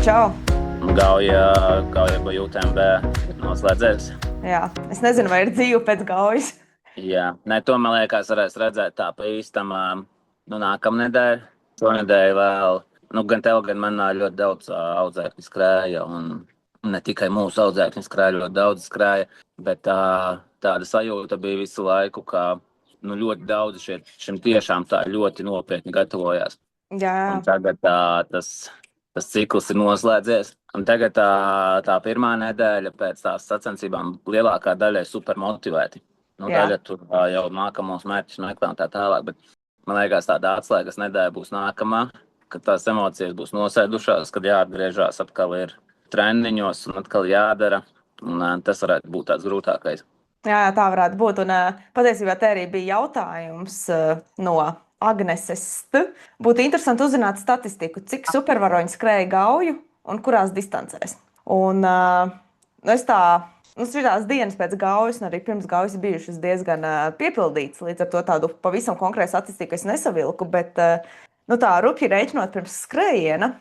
čau! Gauja pa UTMB noslēdzies. Jā, es nezinu, vai ir dzīve pēc gaujas. Jā, ne, to man liekas varēs redzēt tā pa īstam, nākamnedēļ. Šonedēļ vēl, gan tev, gan man ļoti daudz audzēkņu skrēja, un ne tikai mūsu audzēkņu skrēja, ļoti daudz skrēja, bet tāda sajūta bija visu laiku, ka ļoti daudzi šim tiešām tā ļoti nopietni gatavojās. Jā, Un tagad tas cikls ir noslēdzies. Un tagad tā pirmā nedēļa pēc tās sacensībām lielākā daļa ir super motivēti. Jā. Daļa tur jau nākamos mērķus meklē un tā tālāk, bet man liekas tāda atslēgas nedēļa būs nākamā, kad tās emocijas būs nosēdušās, kad jāatgriežās atkal ir treniņos un atkal jādara. Un tas varētu būt tāds grūtākais. Jā, tā varētu būt. Un patiesībā te arī bija jautājums no Agneses. Būtu interesanti uzzināt statistiku, cik supervaroņi skrēja gauju un kurās distancēs. Un es šīs dienas pēc gaujas, un arī pirms gaujas bijušas diezgan piepildītas, līdz ar to tādu pavisam konkrētu statistiku es nesavilku, bet tā rupji reiķinot pirms skrējiena,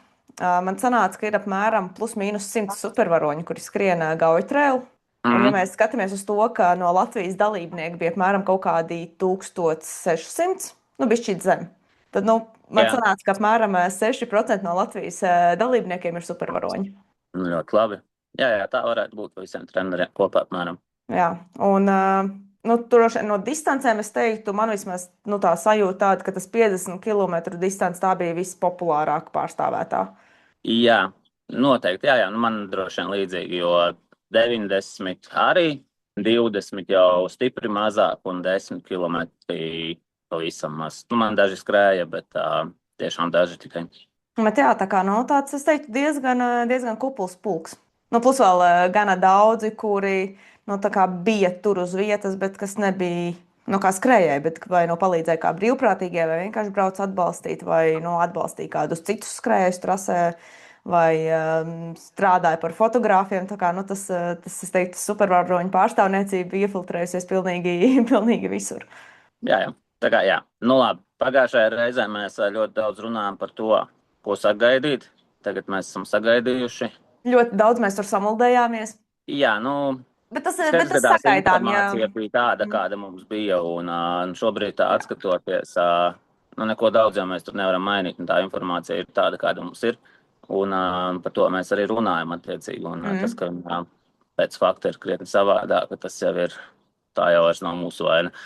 man sanāca, ka ir apmēram plus mīnus 100 supervaroņi, kuri skrien gauju trēlu. Un, ja mēs skatāmies uz to, ka no Latvijas dalībnieku bija apmēram kaut kādi 1600, bišķīt zem, tad man sanāca, ka apmēram 6% no Latvijas dalībniekiem ir supervaroņi. Ļoti labi. Jā, tā varētu būt visiem treneriem kopā apmēram. Jā, un tur no distancēm es teiktu, man vismaz tā sajūta tāda, ka tas 50 km distance tā bija vispopulārāk pārstāvētā. Jā, noteikti. Jā, man droši vien līdzīgi, jo 90 arī, 20 jau stipri mazāk un 10 km pavisam maz. Man daži skrēja, bet tiešām daži tikai. Bet jā, tā kā nav tāds, es teiktu, diezgan kupls pulks. Plus vēl gana daudzi, kuri bija tur uz vietas, bet kas nebija kā skrējēji, bet vai palīdzēja kā brīvprātīgie, vai vienkārši brauc atbalstīt, vai atbalstīja kādus citus skrējējus trasē, vai strādāja par fotogrāfiem. Tā kā, tas, es teiktu, supervaroņu pārstāvniecība iefiltrējusies pilnīgi visur. Jā. Tā kā jā. Labi. Pagājušajā reizē mēs ļoti daudz runājam par to, ko sagaidīt. Tagad mēs esam sagaidījuši. Ļoti daudz mēs tur samuldējāmies. Jā, bet tas sagaidām, informācija bija tāda, kāda mums bija, un šobrīd tā atskatoties, neko daudz jau mēs tur nevaram mainīt, un tā informācija ir tāda, kāda mums ir, un par to mēs arī runājam attiecīgi, un tas, ka pēc fakta ir krietni savādāk, ka tas jau ir, tā jau vairs nav mūsu vaina.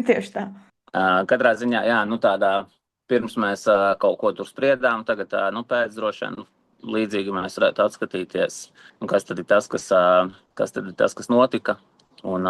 Tieši tā. Katrā ziņā, jā, tādā pirms mēs kaut ko tur spriedām, tagad pēc droši vien, līdzīgi mēs varētu atskatīties, kas tad ir tas, kas notika, un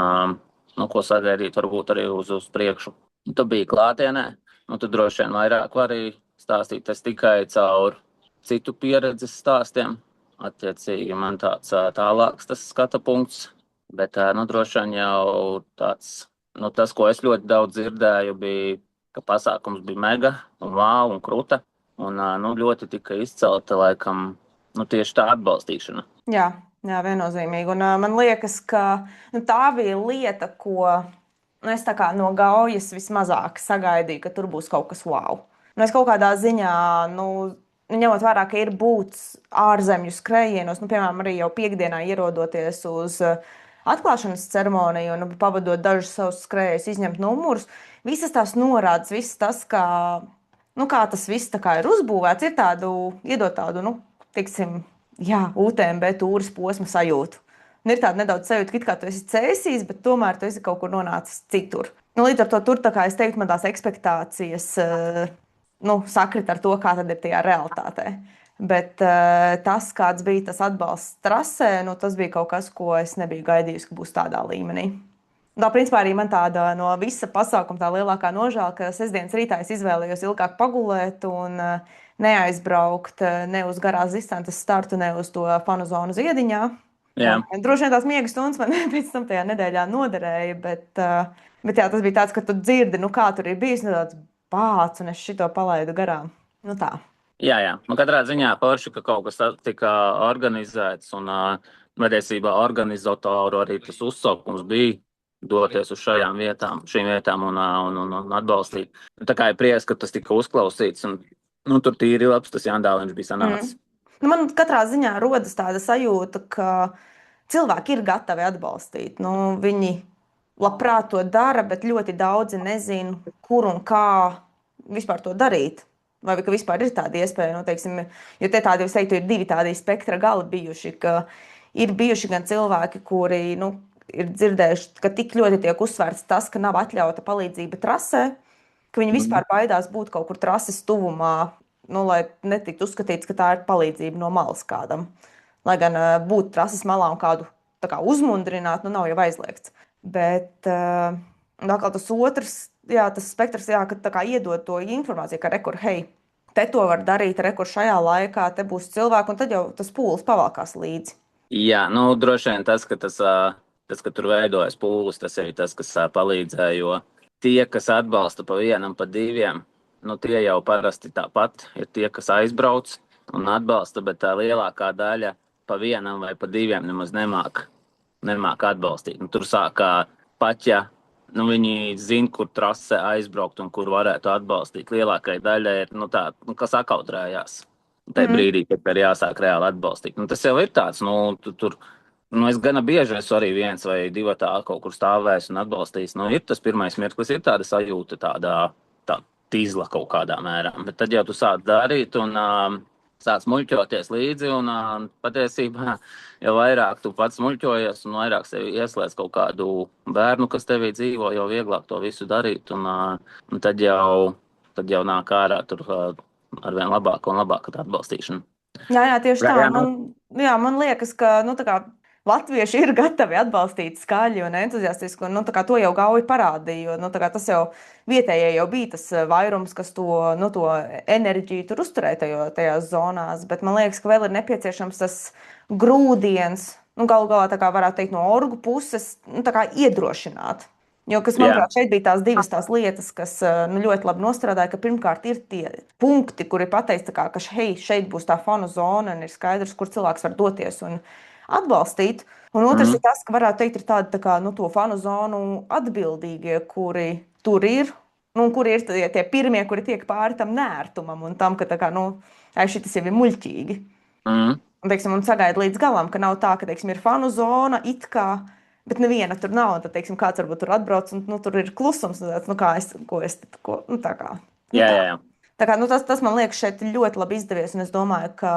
ko sagaidīt varbūt arī uz priekšu. Tu biji klātienē, tu droši vien vairāk vari stāstīt tikai caur citu pieredzes stāstiem. Attiecīgi man tāds tālāks tas skata punkts, bet droši vien jau tāds, tas, ko es ļoti daudz dzirdēju, bija, ka pasākums bija mega un vau un kruta. Un ļoti tika izcelta, laikam, tieši tā atbalstīšana. Jā, viennozīmīgi. Un man liekas, ka tā bija lieta, ko es tā kā no gaujas vismazāk sagaidīju, ka tur būs kaut kas wow. Es kaut kādā ziņā, ņemot vērā, ka ir būts ārzemju skrējienos, piemēram, arī jau piekdienā ierodoties uz atklāšanas ceremoniju un pavadot dažus savus skrējējus, izņemt numurus, visas tās norādes, viss tas, kā tas viss ir uzbūvēts, ir iedot tādu, UTMB tūres posma sajūtu. Un ir tāda nedaudz sajūta, ka tu esi cēsījis, bet tomēr tu esi kaut kur nonācis citur. Līdz ar to tur, es teiktu, man tās ekspektācijas sakrit ar to, kā tad ir tajā realitātē. Bet tas, kāds bija tas atbalsts trasē, tas bija kaut kas, ko es nebiju gaidījusi, ka būs tādā līmenī. Principā arī man tāda no visa pasākuma tā lielākā nožēla, ka sestdienas rītā es izvēlējos ilgāk pagulēt un neaizbraukt ne uz garās distances startu, ne uz to fanu zonu Ziediņā. Jā. Droši vien tās miega stundas man pēc tam tajā nedēļā noderēja, bet jā, tas bija tāds, ka tu dzirdi, kā tur ir bijis, tāds pāc, un es šito palaidu garām. Tā. Jā. Katrā ziņā forši, ka kaut kas tika organizēts, un patiesībā organizatoru arī tas uzsaukums bija doties uz šīm vietām un atbalstīt. Tā kā ir prieks, ka tas tika uzklausīts, un tur tīri labs tas Jandāliņš bija sanācis. Nu, man katrā ziņā rodas tāda sajūta, ka cilvēki ir gatavi atbalstīt. Nu, viņi labprāt to dara, bet ļoti daudzi nezina, kur un kā vispār to darīt. Vai ka vispār ir tāda iespēja, nu, teiksim, jo te tādi, es teiktu, ir divi tādi spektra gali bijuši, ka ir bijuši gan cilvēki, kuri, nu, ir dzirdējuši, ka tik ļoti tiek uzsvērts tas, ka nav atļauta palīdzība trasē, ka viņi Mhm. vispār baidās būt kaut kur trases tuvumā, nu, lai netiktu uzskatīts, ka tā ir palīdzība no malas kādam. Lai gan būt trases malā un kādu tā kā uzmundrināt, nu, nav jau aizliegts. Bet atkal tas otrs, jā, tas spektrs, jā, ka tā kā iedod to informāciju, ka rekur, hei, te to var darīt, rekur šajā laikā, te būs cilvēki, un tad jau tas pūlis pavalkās līdzi. Jā, nu, droši vien tas, ka tur veidojas pūlis, tas ir tas, kas palīdzēja. Jo tie, kas atbalsta pa vienam, pa diviem, nu, tie jau parasti tāpat ir tie, kas aizbrauc un atbalsta, bet tā lielākā daļa pa vienam vai pa diviem nemaz nemāk atbalstīt. Nu, tur sākā pat, ja nu, viņi zina, kur trase aizbraukt un kur varētu atbalstīt. Lielākajai daļai ir, nu, tā, nu, kas akautrējās. Tajā Mm. brīdī, kad ir jāsāk reāli atbalstīt. Nu, tas jau ir tāds, nu, nu, es gana bieži esmu arī viens vai divi tā kaut kur stāvējis un atbalstījis. Nu, ir tas pirmais mirklis, ir tāda sajūta, tā tīzla kaut kādā mērā. Bet tad jau tu sāc darīt un sāc muļķoties līdzi. Un patiesībā, jo vairāk tu pats muļķojies un vairāk sevi ieslēdz kaut kādu bērnu, kas tevī dzīvo, jo vieglāk to visu darīt. Un tad jau nāk ārā tur arvien labāka un labāka tā atbalstīšana. Jā, tieši Jā, tā. jā, nu, Man liekas, ka nu, tā kā latvieši ir gatavi atbalstīt skaļi un entuziastiski. Un, nu, tā kā to jau Gauja parādīja. Jo, nu, tā kā tas jau vietējie jau bija tas vairums, kas to enerģiju tur uzturēja tajās zonās. Bet man liekas, ka vēl ir nepieciešams tas grūdienis, nu, galu galā, tā kā varētu teikt, no orgu puses, nu, tā kā iedrošināt. Jo, kas, jā. manuprāt, šeit bija tās divas tās lietas, kas nu, ļoti labi nostrādāja, ka pirmkārt ir tie punkti, kur ir pateikts, tā kā, ka hei, šeit būs tā fanu zona un ir skaidrs, kur cilvēks var doties un atbalstīt. Un otrs ir Mm. tas, ka varētu teikt, ir tādi tā kā, nu, to fanu zonu atbildīgie, kuri tur ir, nu, un kuri ir tie pirmie, kuri tiek pāri tam nērtumam un tam, ka tā kā, nu, šis jau ir muļķīgi. Mm. Un, teiksim, un sagaida līdz galam, ka nav tā, ka, teiksim, ir fanu zona, it kā, bet neviena tur nav. Un tad, teiksim, kāds varbūt tur atbrauc, un nu, tur ir klusums. Un tāds, nu, kā es, nu, tā kā. Nu, Jā, tā. jā, jā. Tā kā, nu, tas man liekas šeit ļoti labi izdevies. Un es domāju, ka,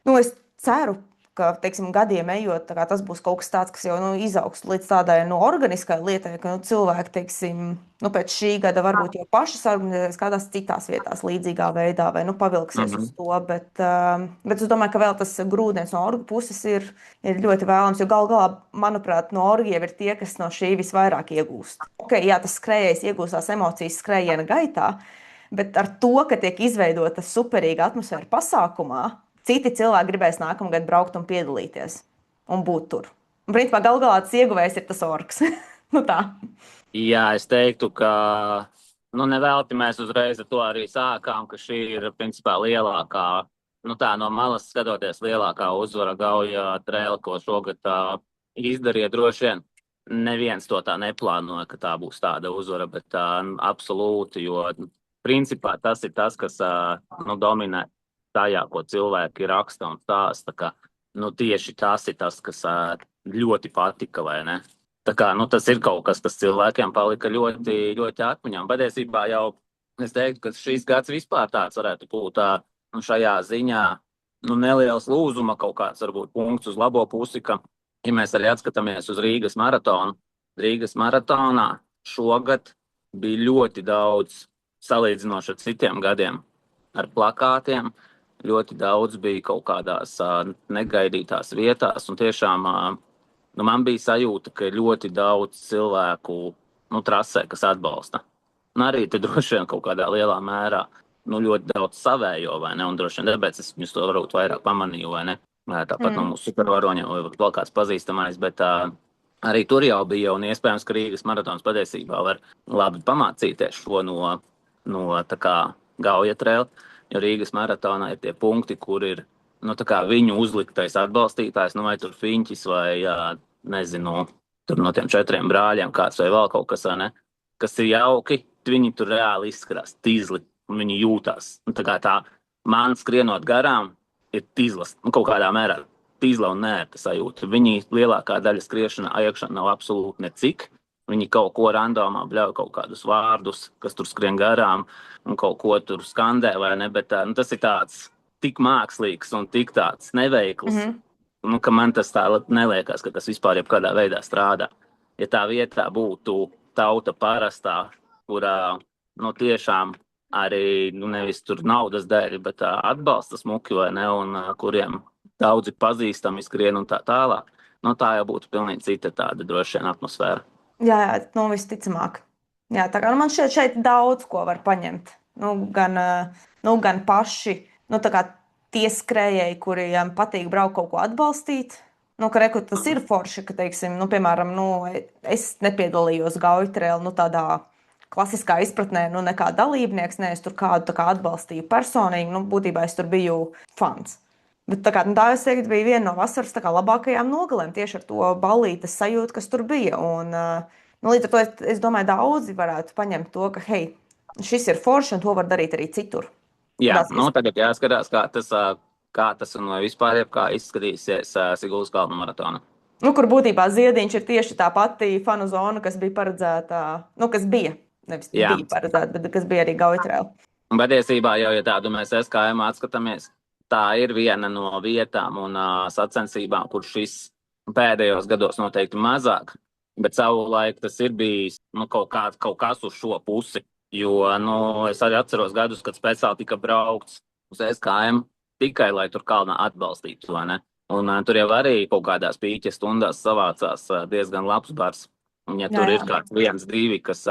nu, es ceru, ka, teiksim, gadiem ejot, tā kā tas būs kaut kas tāds, kas jau nu, izaugs līdz tādai nu, organiskai lietai, ka nu, cilvēki, teiksim, nu, pēc šī gada varbūt jau paši organizēs kādās citās vietās līdzīgā veidā vai nu, pavilksies uz Mhm. to. Bet es domāju, ka vēl tas grūdienis no orgu puses ir ļoti vēlams, jo gal galā, manuprāt, no orgiem ir tie, kas no šī visvairāk iegūst. Ok, jā, tas skrejējs iegūst tās emocijas skrējiena gaitā, bet ar to, ka tiek izveidota superīga atmosfēra pasākumā, citi cilvēki gribēs nākamgad braukt un piedalīties un būt tur. Un, principā, gal galā tas ieguvējs ir tas orks. Nu tā. Jā, es teiktu, ka nu, nevelti mēs uzreiz ar to arī sākām, ka šī ir principā lielākā, nu tā no malas skatoties, lielākā uzvara Gauja Trail, ko šogad izdarīja. Droši vien neviens to tā neplānoja, ka tā būs tāda uzvara, bet absolūti, jo principā tas ir tas, kas nu, dominē tajā, ko cilvēki raksta un stāsta. Ka, nu, tieši tas ir tas, kas ļoti patika, vai ne? Tā kā, nu, tas ir kaut kas, kas cilvēkiem palika ļoti, ļoti atmiņā. Patiesībā jau es teiktu, ka šīs gads vispār tāds varētu būt nu, šajā ziņā nu, neliels lūzuma kaut kāds varbūt punkts uz labo pusi, ka, ja mēs arī atskatāmies uz Rīgas maratonu, Rīgas maratonā šogad bija ļoti daudz salīdzinoši ar citiem gadiem ar plakātiem. Ļoti daudz bija kaut kādās negaidītās vietās un tiešām nu, man bija sajūta, ka ir ļoti daudz cilvēku nu, trasē, kas atbalsta. Un arī te droši vien kaut kādā lielā mērā nu, ļoti daudz savējo, vai ne? Un droši vien tāpēc es viņus to varbūt vairāk pamanīju, vai ne? Tāpat no mūsu supervaroņiem vai vēl kāds pazīstamais, bet arī tur jau bija un iespējams, ka Rīgas maratons patiesībā var labi pamācīties šo no tā kā Gauja Trail, jo Rīgas maratonā ir tie punkti, kur ir nu, tā kā viņu uzliktais atbalstītājs, nu, vai tur Fiņķis, vai, nezinu, tur no tiem 4 brāļiem kāds vai vēl kaut kas, vai ne, kas ir jauki, viņi tur reāli izskatās tīzli, un viņi jūtās. Un tā kā tā man skrienot garām, ir tīzlas, kaut kādā mērā tīzla un nērta sajūta. Viņi lielākā daļa skriešana iekšā nav absolūti necik. Viņi kaut ko randomā bļauj kaut kādus vārdus, kas tur skrien garām un kaut ko tur skandē vai ne, bet tas ir tāds tik mākslīgs un tik tāds neveikls, ka man tas tā neliekas, ka tas vispār jebkādā veidā strādā. Ja tā vietā būtu tauta parastā, kurā tiešām arī nevis tur naudas dēļ, bet atbalsta smuki vai ne, un kuriem daudzi pazīstami skrien un tā tālāk, tā jau būtu pilnīgi cita tāda droši vien atmosfēra. Jā, visticamāk. Jā, tā kā man šeit daudz ko var paņemt. Gan paši, tā kā tie skrējēji, kuriem patīk braukt kaut ko atbalstīt. Tas ir forši, ka, teiksim, piemēram, es nepiedalījos Gauju tādā klasiskā izpratnē, nekā dalībnieks, ne, es tur kādu tā kā atbalstīju personīgi, būtībā es tur biju fans. Bet tā es teiktu, bija viena no vasaras labākajām nogalēm tieši ar to ballītes sajūtu, kas tur bija. Un, līdz ar to es domāju, daudzi varētu paņemt to, ka, hei, šis ir forši un to var darīt arī citur. Jā, tagad jāskatās, kā tas un vispār kā izskatīsies Siguldas kalnu maratona. Kur būtībā Ziediņš ir tieši tā pati fanu zona, kas bija paredzēta, kas bija, nevis bija paredzēta, bet kas bija arī Gauju. Patiesībā jau, ja tādu mēs SKM atskatāmies, tā ir viena no vietām un sacensībām, kur šis pēdējos gados noteikti mazāk, bet savulaik tas ir bijis kaut kas uz šo pusi. Jo es arī atceros gadus, kad speciāli tika braukts uz SKM tikai, lai tur kalnā atbalstītu, vai ne? Un tur jau arī kaut kādās pīķa stundās savācās diezgan labs bars. Un ja tur ir kāds 1-2, kas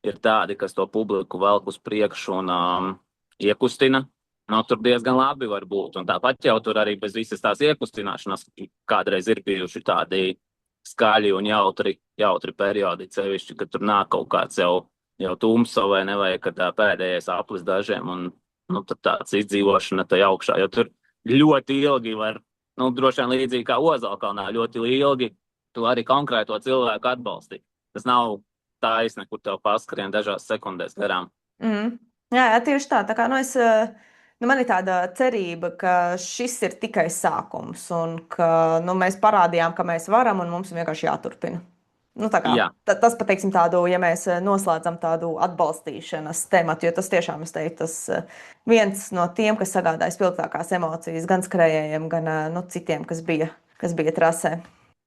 ir tādi, kas to publiku velk uz priekšu un iekustina, tur diezgan labi var būt. Un tāpat jau tur arī bez visas tās iekustināšanas kādreiz ir bijuši tādi skaļi un jautri periodi, sevišķi, kad tur nāk kaut kāds jau tumsa vai ne, vai kad pēdējais aplis dažiem un tad tāds izdzīvošana tajā augšā, jo tur ļoti ilgi var, droši vien līdzīgi kā Ozolkalnā, ļoti ilgi tu arī konkrēto cilvēku atbalstīt. Tas nav taisni, kur tev paskrien dažās sekundēs garām. Jā, tieši tā. Tā kā man ir tāda cerība, ka šis ir tikai sākums un ka mēs parādījām, ka mēs varam un mums vienkārši jāturpina. Tas pateiksim tādu, ja mēs noslēdzam tādu atbalstīšanas tematu, jo tas tiešām, es teiktu, tas viens no tiem, kas sagādāja spilgtākās emocijas gan skrējējiem, gan citiem, kas bija trasē.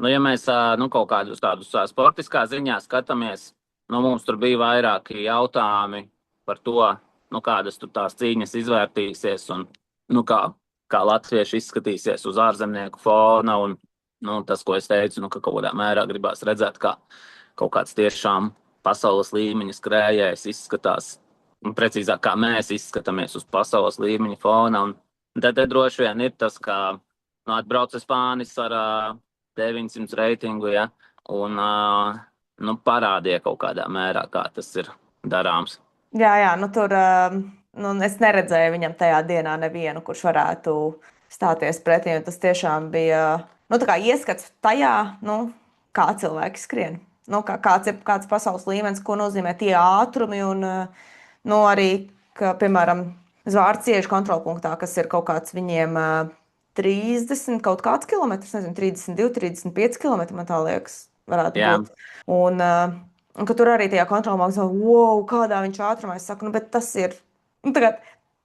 Ja mēs kaut kādus tādus sportiskā ziņā skatāmies, mums tur bija vairāki jautājumi par to, kādas tur tās cīņas izvērtīsies un kā latvieši izskatīsies uz ārzemnieku fona un tas, ko es teicu, ka kaut kādā mērā gribās redzēt, kā kaut kāds tiešām pasaules līmeņa skrējējs izskatās, un precīzāk, kā mēs izskatāmies uz pasaules līmeņa fona. Un tad droši vien ir tas, ka atbrauc Spānis ar 900 reitingu, ja, un parādīja kaut kādā mērā, kā tas ir darāms. Jā, tur es neredzēju viņam tajā dienā nevienu, kurš varētu stāties pretī, un tas tiešām bija tā kā ieskats tajā, kā cilvēki skrien. Kāds pasaules līmenis, ko nozīmē tie ātrumi, un arī, ka, piemēram, Zvārciešu kontrolpunktā, kas ir kaut kāds viņiem 30 kaut kāds kilometrs, nezinu, 32, 35 kilometri, man tā liekas, varētu būt. Un ka tur arī tajā kontrolpunktā, wow, kādā viņš ātrumā, es saku, bet tas ir,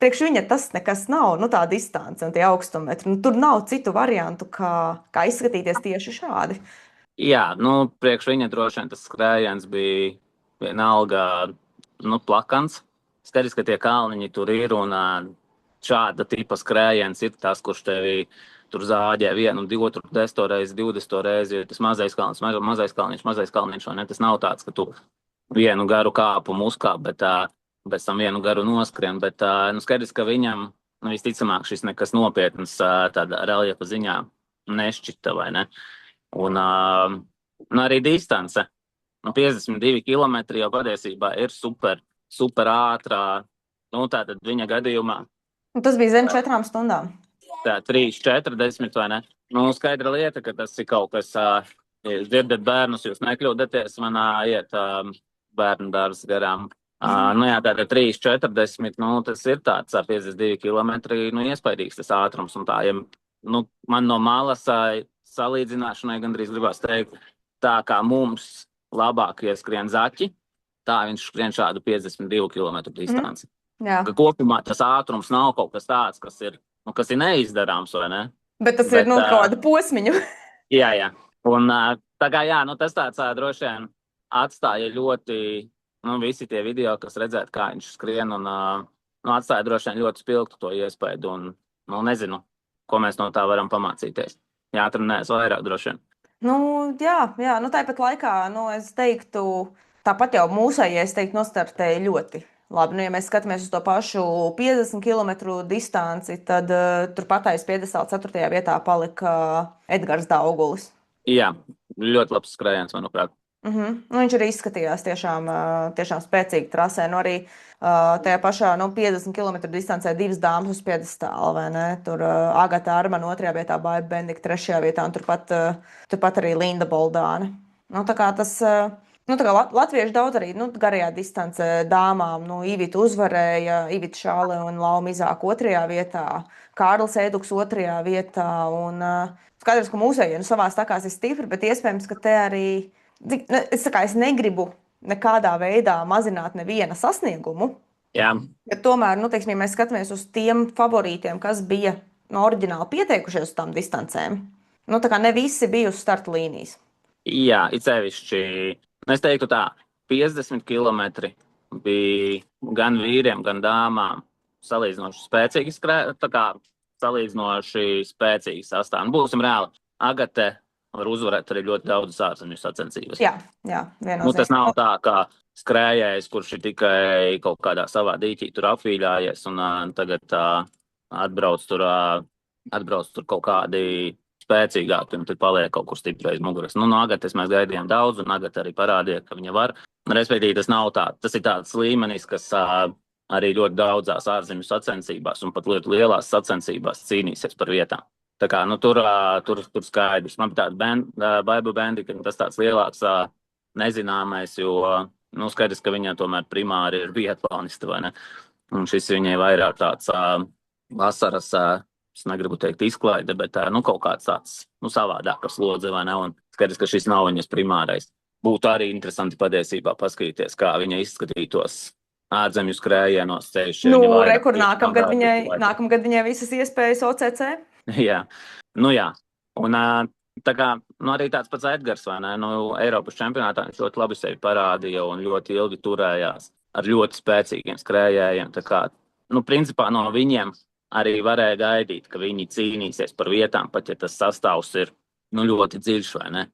priekš viņa tas nekas nav, tā distance un tie augstumetri. Tur nav citu variantu, kā izskatīties tieši šādi. Jā, priekš viņa droši vien tas skrējiens bija vienalga, plakans. Skaidrs, ka tie kalniņi tur ir un šāda tipa skrējiens ir tas, kurš tevi tur zāģē 1, 2, 10 reizi, 20 reizi, jo tas mazais kalniņš, vai ne? Tas nav tāds, ka tu vienu garu kāpu uzkāp, bet pēc tam vienu garu noskrien, bet skaidrs, ka viņam visticamāk šis nekas nopietns tādā reljefa ziņā nešķita, vai ne? Un arī distance, 52 kilometri jau patiesībā ir super ātrā, tātad viņa gadījumā. Un tas bija zem 4 stundām. Tā 3-40, vai ne? Skaidra lieta, ka tas ir kaut kas, ja dzirdat bērnus, jūs nekļūdaties, manā iet bērnu dārzs garām. Nu jā, tāda 3,40, tas ir tāds 52 kilometri, iespaidīgs tas ātrums. Un tā, ja, man no malas salīdzināšanai gandrīz gribas teikt, tā kā mums labākie skrien zaķi, tā viņš skrien šādu 52 kilometru distanci. Jā. Ka kopumā tas ātrums nav kaut kas tāds, kas ir neizdarāms, vai ne? Bet tas ir kaut kāda posmiņu. Jā. Un tā kā, tas tāds droši vien atstāja ļoti, visi tie video, kas redzēt, kā viņš skrien, un atstāja droši vien ļoti spilgtu to iespaidu, un, nezinu, ko mēs no tā varam pamācīties. Jātrenēs vairāk droši vien. Jā, tāpat laikā, es teiktu, tāpat jau mūsējie, es teiktu, nostartēja ļoti labi. Ja mēs skatāmies uz to pašu 50 km distanci, tad turpat aiz piedestāla 4. vietā palika Edgars Daugulis. Jā, ļoti labs skrējiens, manuprāt. Viņš arī izskatījās tiešām spēcīgi trasē. Arī tajā pašā 50 km distancē divas dāmas uz piedestāla, vai ne? Tur Agata Armana 2. vietā, Baiba Bendika 3. vietā un turpat arī Linda Boldāne. Tā kā tas, latvieši daudz arī garajā distancē dāmām. Ivita uzvarēja, Ivita Šāle un Lauma Izāka 2. vietā, Kārlis Ēduks 2. vietā. Un skaidrs, ka mūsējie savās takās ir stipri, bet iespējams, ka te arī es negribu nekādā veidā mazināt neviena sasniegumu. Jā. Bet tomēr, ja mēs skatāmies uz tiem favorītiem, kas bija oriģināli pieteikušies uz tām distancēm, tā kā ne visi bija uz starta līnijas. Jā, it sevišķi, es teiktu tā, 50 km bija gan vīriem, gan dāmām salīdzinoši spēcīgi sastāvi. Būsim reāli, Agate var uzvarēt arī ļoti daudzas ārzemju sacensības. Jā, viennozīmīgi. Tas nav tā, kā skrējējs, kurš ir tikai kaut kādā savā dīķī tur apvīļājies un tagad atbrauc tur kaut kādi spēcīgāki un tur paliek kaut kur stipri aiz muguras. No Agates mēs gaidījām daudz, un Agate arī parādīja, ka viņa var. Respektīvi, tas nav tā. Tas ir tāds līmenis, kas arī ļoti daudzās ārzemju sacensībās un pat ļoti lielās sacensībās cīnīsies par vietām. Tā kā, tur skaidrs. Man bija tāda Baiba Bendika, tas tāds lielāks nezināmais, jo, skaidrs, ka viņa tomēr primāri ir biatloniste, vai ne? Un šis viņai vairāk tāds vasaras, es negribu teikt izklaide, bet kaut kāds tāds, savādākas slodze, vai ne? Un skaidrs, ka šis nav viņas primārais. Būtu arī interesanti patiesībā paskatīties, kā viņa izskatītos ārzemju skrējienos ceļš. Nākamgad viņai visas iespējas OCC? Jā. Un tā kā, arī tāds pats Edgars, vai ne? Eiropas čempionātā viņš ļoti labi sevi parādīja un ļoti ilgi turējās ar ļoti spēcīgiem skrējējiem. Tā kā, principā no viņiem arī varēja gaidīt, ka viņi cīnīsies par vietām, pat ja tas sastāvs ir, ļoti dziļš, vai ne?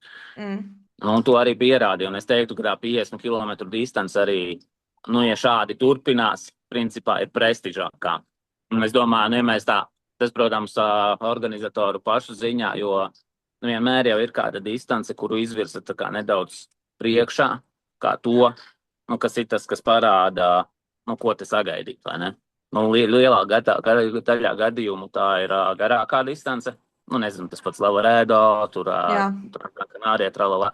Un to arī pierādīja, un es teiktu, ka 50 km distance arī, ja šādi turpinās, principā ir prestižākā. Un es domāju, ja mēs tā, tas, protams, organizatoru pašu ziņā, jo vienmēr jau ir kāda distance, kuru izvirza tā kā nedaudz priekšā, kā to, kas ir tas, kas parāda, ko te sagaidīt, vai ne? Lielā daļā gadījumu tā ir garākā distance. Nezinu, tas pats Lavaredo, tur Kanārija, tralalā.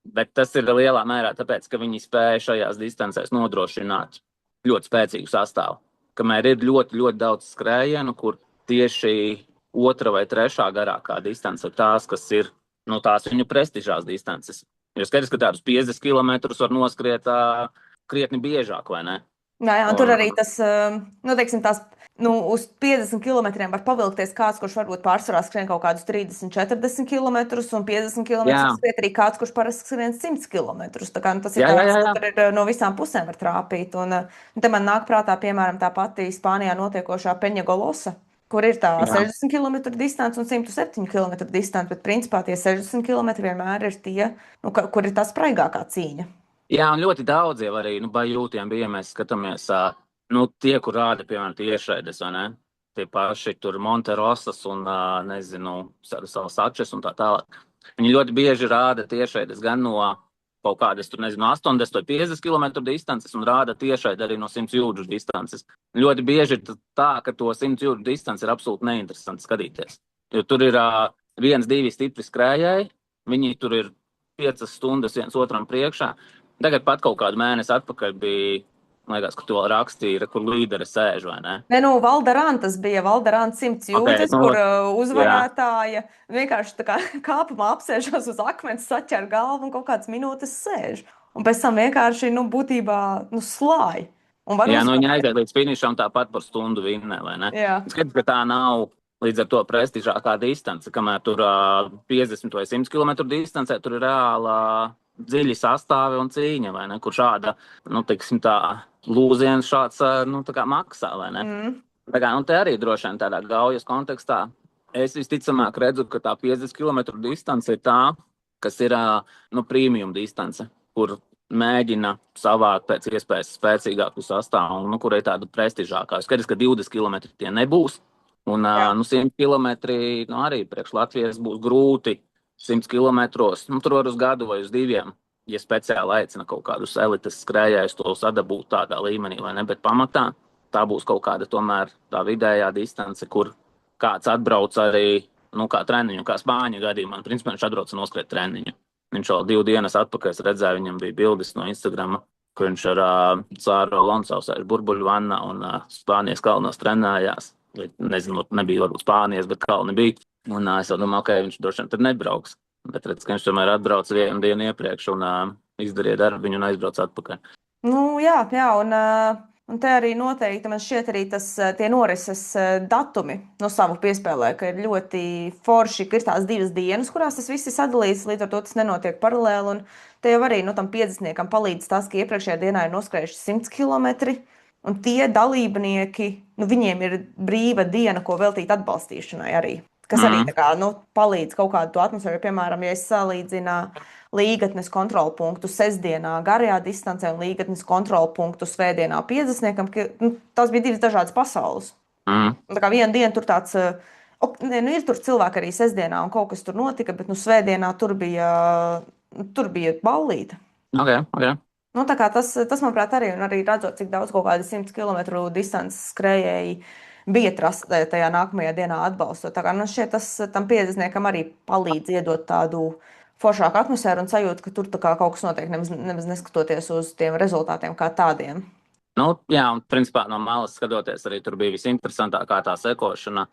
Bet tas ir lielā mērā tāpēc, ka viņi spēja šajās distancēs nodrošināt ļoti spēcīgu sastāvu. Kamēr ir ļoti, ļoti daudz skrējienu, kur tieši 2. vai 3. garākā distance ir tās, kas ir tās viņu prestižās distances. Jo skaidrs, ka tādus 50 km var noskriet krietni biežāk, vai ne? Jā, un tur arī tas, uz 50 km var pavilkties kāds, kurš varbūt pārsvarā skrien kaut kādus 30-40 km, un 50 km skriet arī kāds, kurš parasti skrien 100 km. Tā kā tas ir tur ir no visām pusēm var trāpīt. Un te man nāk prātā, piemēram, tā pati Spānijā notiekošā Peņagolosa, kur ir tā 60 km distance un 107 km distance, bet principā tie 60 km vienmēr ir tie, kur ir tā spraigākā cīņa. Jā, un ļoti daudz jau arī bajūtiem bija, mēs skatāmies, tie, kur rāda, piemēram, tiešraides, vai ne? Tie paši tur Monterosas un, Salsačes un tā tālāk. Viņi ļoti bieži rāda tiešraides gan no kaut kādas, 80 vai 50 km distances un rāda tiešraidi arī no 100 jūdžu distances. Ļoti bieži ir tā, ka to 100 jūdžu distanci ir absolūti neinteresanti skatīties. Jo tur ir 1-2 stipri skrējēji, viņi tur ir 5 stundas viens otram priekšā. Tagad pat kaut kādu mēnesi atpakaļ bija Man liekas, ka to rakstīja, kur līderi sēž, vai ne? Ne, nu, Valderāna tas bija Valderāna 100 Okay, jūdzes, nu, kur jā, uzvarētāja vienkārši tā kā kāpumā apsēžas uz akmens, saķer galvu un kaut kādas minūtes sēž. Un pēc tam vienkārši, nu, būtībā, nu, slāj. Un var jā, nu viņi uzvarēt. aiziet līdz finišam tāpat par stundu vinnē, vai ne? Jā. Skaidrs, ka tā nav līdz ar to prestižākā distance, kamēr tur 50 vai 100 km distancē, tur ir reāla dziļi sastāvi un cīņa, vai ne? Kur šāda, nu, teiksim tā, lūziens šāds, nu, tā kā maksā, vai ne? Tā kā, nu, te arī droši vien tādā gaujas kontekstā. Es visticamāk redzu, ka tā 50 km distance ir tā, kas ir, nu, premium distance, kur mēģina savākt pēc iespējas spēcīgāku sastāvu, un, nu, kur ir tāda prestižākā. Skaidrs, ka 20 km tie nebūs, un, nu, 100 km, nu, arī priekš Latvijas būs grūti 100 km, nu, tur var uz gadu vai uz diviem, ja speciāli aicina kaut kādus elites skrējējus to sadabūt tādā līmenī, vai ne, bet pamatā tā būs kaut kāda tomēr tā vidējā distance, kur kāds atbrauc arī, nu, kā treniņu, kā Spāņu gadījumā. Principā viņš atbrauc un noskriet treniņu. Viņš vēl 2 dienas atpakaļ, es redzēju, viņam bija bildes no Instagrama, kur viņš ar Cāru Alonso sēž burbuļu vannā un Spānijas kalnos trenējās. Nezinu, nebija varbūt Spānijas, bet kalni bija. Un es jau domāju, ka viņš droši vien tad nebrauks. Bet redz, ka viņš tomēr atbrauc 1 dienu iepriekš un izdarīja darbiņu un aizbrauc atpakaļ. Nu, jā, un te arī noteikti man šķiet arī tie norises datumi no savu piespēlē, ka ir ļoti forši, ka ir tās 2 dienas, kurās tas viss ir sadalīts, līdz ar to tas nenotiek paralēli, un te jau arī, nu, tam 50-niekam palīdz tas, ka iepriekšējā dienā ir noskrējuši 100 km, un tie dalībnieki, nu, viņiem ir brīva diena, ko veltīt atbalstīšanai arī, kas arī tā kā, nu, palīdz kaut kādu to atmosfēru, piemēram, ja es salīdzinu līgatnes kontrolu punktu sestdienā garajā distancē un līgatnes kontrolu punktu svētdienā 50-niekam, nu, tās bija 2 dažādas pasaules. Tā kā viena diena tur tāds, nu, ir tur cilvēki arī sestdienā un kaut kas tur notika, bet, nu, svētdienā tur bija ballīte. Okay. Nu, tā kā tas, manuprāt, arī, un arī redzot, cik daudz kaut kādi 100 km distances skrējēji bija trasē tajā nākamajā dienā atbalstot. Tā kā, nu, šeit tas tam 50-niekam arī palīdz iedot tādu foršāku atmosfēru un sajūtu, ka tur kaut kas notiek, nemaz neskatoties uz tiem rezultātiem kā tādiem. Nu, jā, un principā no malas skatoties arī tur bija visinteresantākā tā sekošana.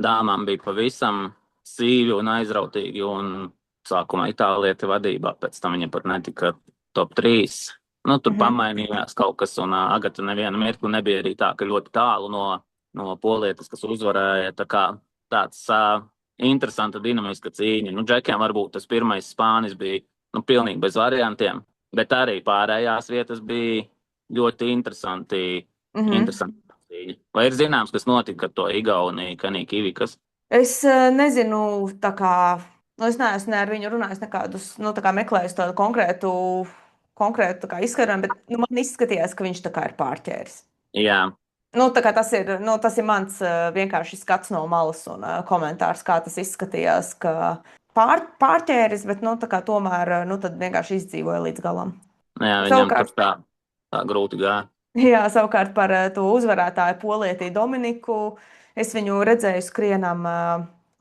Dāmām bija pavisam sīvi un aizrautīgi, un sākumā Itālieti vadībā, pēc tam viņa pat netika top 3. Nu, tur pamainījās kaut kas, un Agata nevienu mirkli nebija arī tā, ka ļoti tālu no polietes, kas uzvarēja, tā kā tāds interesanta dinamiska cīņa. Nu, Džekiem varbūt tas pirmais Spānis bija, nu, pilnīgi bez variantiem, bet arī pārējās vietas bija ļoti interesanti cīņa. Vai ir zināms, kas notika ar to Igauniju, Kanī Kivikas? Es nezinu, tā kā, nu, es neesmu ne ar viņu runājis nekādus, nu, tā kā meklējis tādu konkrētu tā kā izskaidrojumu, bet, nu, man izskatījās, ka viņš tā kā ir pārķēris. Jā. Nu, tā kā tas ir mans vienkārši skats no malas un komentārs, kā tas izskatījās, ka pārķēris, bet, nu, tā kā tomēr, nu, tad vienkārši izdzīvoja līdz galam. Jā, viņam tur tā grūti gāja. Jā, savukārt par to uzvarētāju Polietī Dominiku, es viņu redzēju skrienam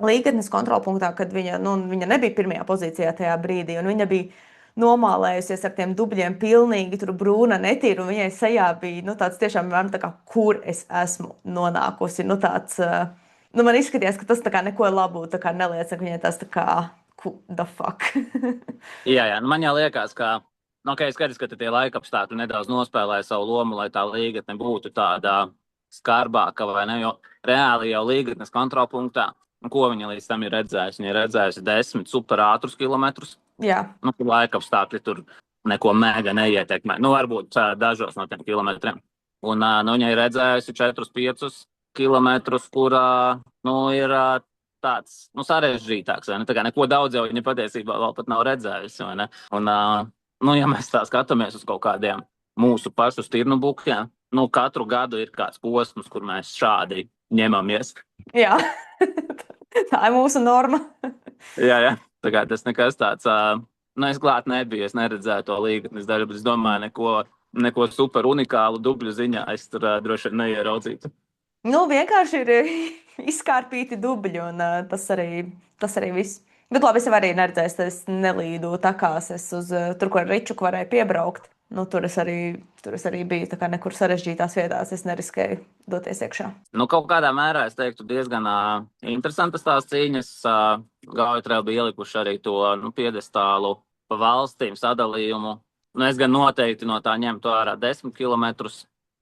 līgatnes kontrolpunktā, kad viņa nebija pirmajā pozīcijā tajā brīdī, un viņa bija nomālējusies ar tiem dubļiem pilnīgi tur brūna netīra, un viņai sejā bija, nu, tāds tiešām, tā kā, kur es esmu nonākusi, nu, tāds, nu, man izskatījās, ka tas tā kā neko labu, tā kā neliecina, ka viņai tas tā kā, the fuck. Jā, nu, man jau liekas, ka, nu, ok, skaidrs, ka tie laikapstākļi nedaudz nospēlēja savu lomu, lai tā līgatne būtu tāda skarbāka, vai ne, jo reāli jau līgatnes kontrolpunktā, ko viņa līdz tam ir redzējusi? Viņa ir redzējusi 10 superātrus kilometrus. Jā. Nu, laikapstākļi tur neko mega neietekmē. Nu, varbūt dažos no tiem kilometriem. Un nu, viņa ir redzējusi 4-5 kilometrus, kur nu, ir tāds, nu, sarežģītāks. Tā kā neko daudz jau viņa patiesībā vēl pat nav redzējusi. Vai ne? Un, nu, ja mēs tā skatāmies uz kaut kādiem mūsu pašu stirnu bukiem, nu, katru gadu ir kāds posms, kur mēs šādi ņemamies. Jā, tā ir mūsu norma. Jā. Tā kā tas nekas tāds, nu, es klāt nebiju, es neredzēju to līgatnes daļu, bet es domāju, neko super unikālu dubļu ziņā es tur droši vien neieraudzītu. Nu, vienkārši ir izkārpīti dubļi, un tas arī viss. Bet labi, es jau arī neredzēju, es nelīdu takās, es uz tur, kur ar Ričuku varēju piebraukt. tur es arī biju. Tā kā nekur sarežģītās vietās es neriskēju doties iekšā. Nu, kaut kādā mērā es teiktu, diezgan interesantas tās cīņas. Gauja bija ielikuši arī to piedestālu pa valstīm sadalījumu. Nu, es gan noteikti no tā ņemtu ārā 10 km.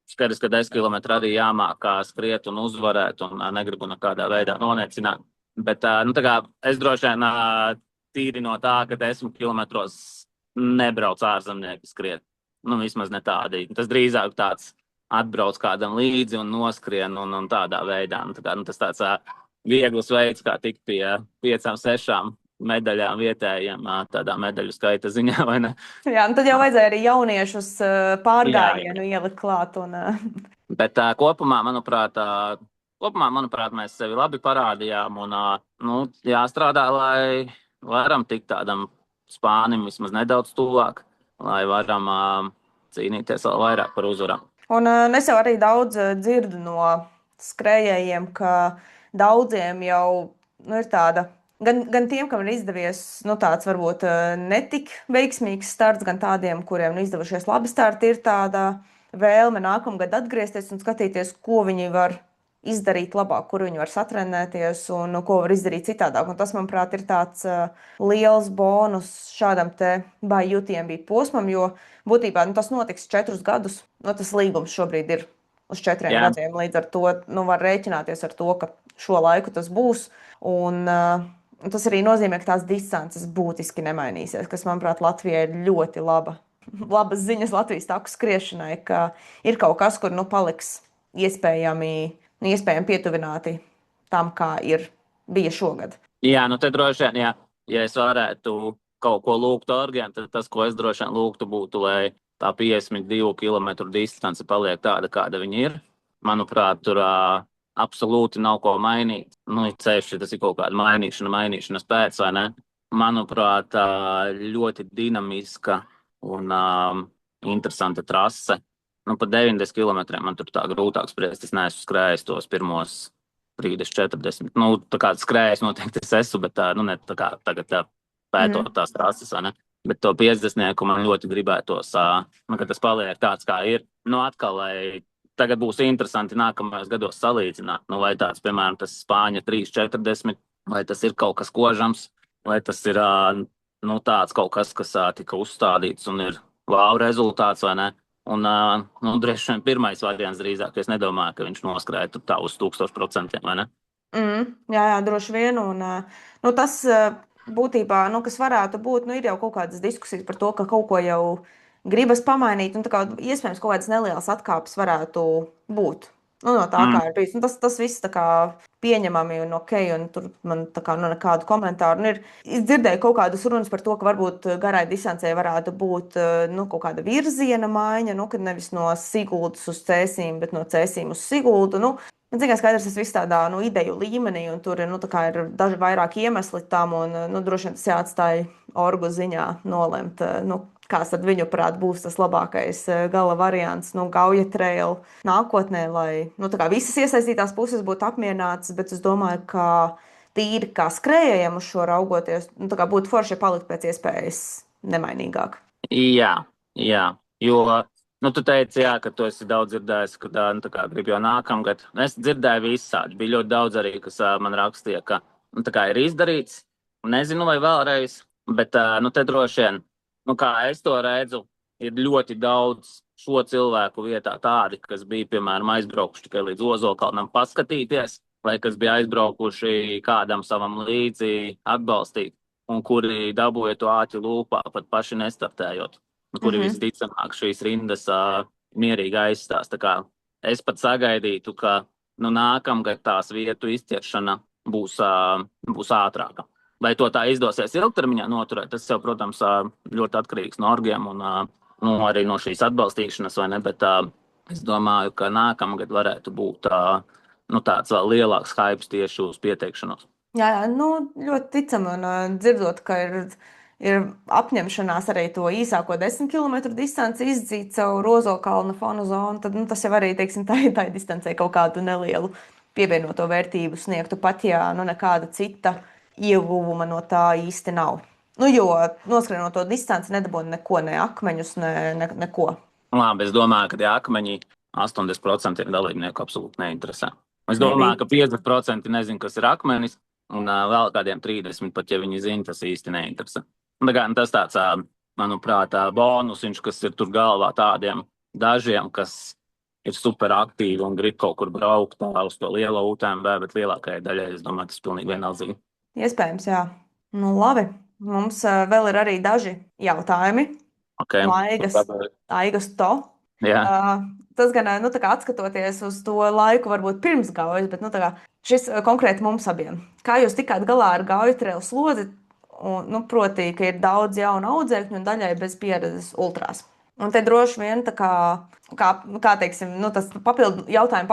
Skaidrs, ka 10 km arī jāmāk kā skriet un uzvarēt, un negribu nekādā veidā noniecināt. Bet es droši vien tīri no tā, ka 10 km nebrauc ārzemnieki skriet. Nu, vismaz ne tādi. Tas drīzāk tāds atbrauc kādam līdzi un noskrien un tādā veidā. Tas tāds viegls veids, kā tikt pie 5-6 medaļām vietējiem, tādā medaļu skaita ziņā, vai ne? Jā, tad jau vajadzēja arī jauniešus pārgājienu ielikt klāt. Bet kopumā, manuprāt, mēs sevi labi parādījām un jāstrādā, lai varam tikt tādam spānim vismaz nedaudz tuvāk, lai varam cīnīties vēl vairāk par uzvarām. Un es jau arī daudz dzirdu no skrējējiem, ka daudziem jau ir tāda, gan tiem, kam ir izdevies tāds varbūt netik veiksmīgs starts, gan tādiem, kuriem izdevušies labi starti, ir tāda vēlme nākamgad atgriezties un skatīties, ko viņi var izdarīt labāk, kur viņi var satrenēties un ko var izdarīt citādāk. Un tas, manuprāt, ir tāds liels bonus šādam te by UTMB posmam, jo būtībā tas notiks 4 gadus. Tas līgums šobrīd ir uz 4 gadiem. Līdz ar to var rēķināties ar to, ka šo laiku tas būs. Un tas arī nozīmē, ka tās distances būtiski nemainīsies, kas, manuprāt, Latvijai ir ļoti labas ziņas Latvijas taku skriešanai, ka ir kaut kas, kur paliks iespējami pietuvināti tam, kā ir bija šogad. Jā, te droši vien, ja es varētu kaut ko lūgt orgiem, tad tas, ko es droši vien lūgtu, būtu, lai tā 52 km distance paliek tāda, kāda viņa ir. Manuprāt, tur absolūti nav ko mainīt. Ceļš, tas ir kaut kāda mainīšanas pēc, vai ne? Manuprāt, ļoti dinamiska un interesanta trase. Pa 90 km man tur tā grūtāk spriest. Es neesmu skrējis tos pirmos 30, 40. Tā kā skrējis noteikti es esmu, bet ne tā kā tagad pētot tās trases, vai ne? Bet to 50 man ļoti gribētos, ka tas paliek tāds, kā ir. Atkal, lai tagad būs interesanti nākamajos gados salīdzināt. Vai tāds, piemēram, tas Spāņa 3,40, vai tas ir kaut kas kožams, vai tas ir tāds kaut kas, kas tika uzstādīts un ir wow rezultāts, vai ne? Un droši vien pirmais variants drīzāk, es nedomāju, ka viņš noskrēja tur tā uz 1000%, vai ne? Jā, droši vien. Un tas būtībā, kas varētu būt, ir jau kaut kādas diskusijas par to, ka kaut ko jau gribas pamainīt, un iespējams kaut kādas nelielas atkāpes varētu būt. No tā kā ir bijis. Tas viss tā kā pieņemami un ok, un tur man tā kā nekādu komentāru. Es dzirdēju kaut kādas runas par to, ka varbūt garai distancei varētu būt kaut kāda virziena maiņa, kad nevis no Siguldas uz Cēsīm, bet no Cēsīm uz Siguldu. Man cik skaidrs, tas viss tādā ideju līmenī, un tur ir daži vairāk iemesli tam, un droši vien tas jāatstāj orgu ziņā nolemt, kāds tad viņuprāt būs tas labākais gala variants, Gauja trail nākotnē, lai visas iesaistītās puses būtu apmierinātas, bet es domāju, ka tīri kā skrējējiem uz šo raugoties, būtu forši, ja palikt pēc iespējas nemainīgāk. Jā, jo tu teici, ka tu esi daudz dzirdējis, ka grib jau nākamgad. Es dzirdēju visādi, bija ļoti daudz arī, kas man rakstīja, ka ir izdarīts, nezinu vai vēlreiz, bet te droši vien, kā es to redzu, ir ļoti daudz šo cilvēku vietā tādi, kas bija, piemēram, aizbraukuši tikai līdz Ozolkalnam paskatīties, vai kas bija aizbraukuši kādam savam līdzi atbalstīt, un kuri dabūja to āķi lūpā, pat paši nestartējot, kuri visticamāk šīs rindas mierīgi aizstās. Tā kā es pat sagaidītu, ka nākamgad tās vietu izķeršana būs ātrāka. Vai to tā izdosies ilgtermiņā noturēt, tas jau, protams, ļoti atkarīgs no orgiem un arī no šīs atbalstīšanas, vai ne, bet es domāju, ka nākamgad varētu būt tāds vēl lielāks hypes tieši uz pieteikšanos. Jā, ļoti ticami, un dzirdot, ka ir apņemšanās arī to īsāko 10 km distanci izdzīt caur Ozolkalna fonu zonu, tad tas jau arī, teiksim, tai distancei kaut kādu nelielu pievienoto vērtību sniegtu, pat ja nekāda cita ieguvuma no tā īsti nav. Nu, jo noskrienot to distanci nedabūna neko, ne akmeņus, neko. Labi, es domāju, ka tie akmeņi 80% dalībnieku absolūti neinteresē. Es domāju, Nebija. ka 50% nezinu, kas ir akmenis, un vēl kādiem 30%, pat ja viņi zina, tas īsti neinteresē. Un, tā kā, tas tāds, manuprāt, bonusiņš, kas ir tur galvā tādiem dažiem, kas ir super aktīvi un grib kaut kur braukt uz to lielo UTMB, bet lielākajai daļai, es domāju, tas ir pilnīgi vienaldzīgi. Iespējams, jā. Nu, labi. Mums vēl ir arī daži jautājumi. Okay. Aigas to. Jā. Tas gan, nu, tā kā atskatoties uz to laiku, varbūt pirms gaujas, bet, nu, tā kā šis konkrēti mums abiem. Kā jūs tikāt galā ar gauju trēlu slodzi? Un, nu, proti, ka ir daudz jaunu audzēkņu un daļai bez pieredzes ultrās. Un te droši vien tā kā teiksim, nu, tas jautājumu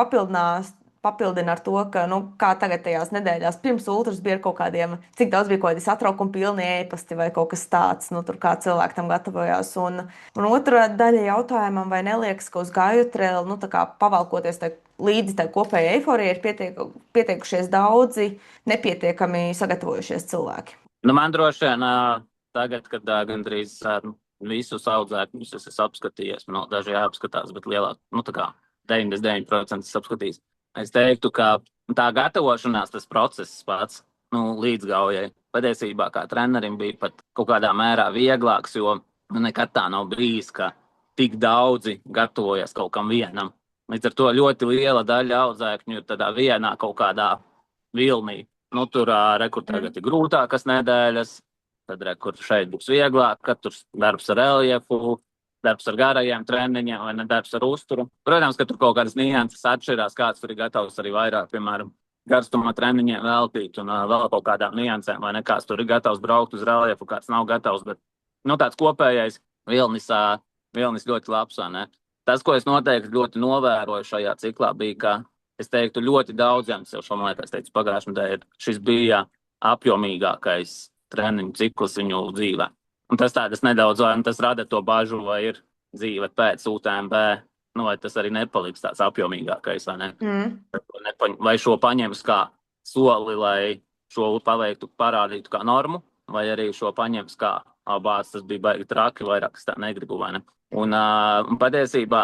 papildina ar to, ka, nu, kā tagad tajās nedēļās pirms ultras bija ar kaut kādiem, cik daudz bija kaut kādi satraukumi pilni ēpasti vai kaut kas tāds, nu, tur kā cilvēki tam gatavojās. Un otra daļa jautājumam, vai neliekas, ka uz gāju trēlu, nu, tā kā pavalkoties līdzi tai kopējai eiforijai, ir pieteikušies daudzi nepietiekami sagatavojušies cilvēki. Nu, man droši vien tagad, kad gandrīz visus audzēkņus es esmu apskatījies, no daži jāapskatās, bet lielāk, nu, tā kā 99% es apskatījos. Es teiktu, ka tā gatavošanās, tas process pats, nu, līdz gaujai, patiesībā kā trenerim bija pat kaut kādā mērā vieglāks, jo nekad tā nav bijis, ka tik daudzi gatavojas kaut kam vienam. Līdz ar to ļoti liela daļa audzēkņu ir tādā vienā kaut kādā vilnī. Nu, tur rekur tagad ir grūtākas nedēļas, tad rekur šeit būs vieglāk, ka tur darbs ar reljefu, darbs ar garajiem treniņiem vai ne darbs ar uzturu. Protams, ka tur kaut kādas nianses atšķirās, kāds tur ir gatavs arī vairāk, piemēram, garstuma treniņiem veltīt un vēl kaut kādām niansēm, vai ne kāds tur ir gatavs braukt uz reljefu, kāds nav gatavs, bet, nu, tāds kopējais vilnis ļoti labs, vai ne? Tas, ko es noteikti ļoti novēroju šajā ciklā, bija, ka es teiktu, ļoti daudziem, jau man liekas, teicu, pagājušajā nedēļā, šis bija apjomīgākais treniņu cikls viņu dzīvē. Un tas tādas nedaudz, vai tas rada to bažu, vai ir dzīve pēc UTMB, nu, vai tas arī nepaliks tāds apjomīgākais, vai ne? Vai šo paņems kā soli, lai šo paveiktu, parādītu kā normu, vai arī šo paņems kā abās, tas bija baigi traki, vairāk es tā negribu, vai ne? Un patiesībā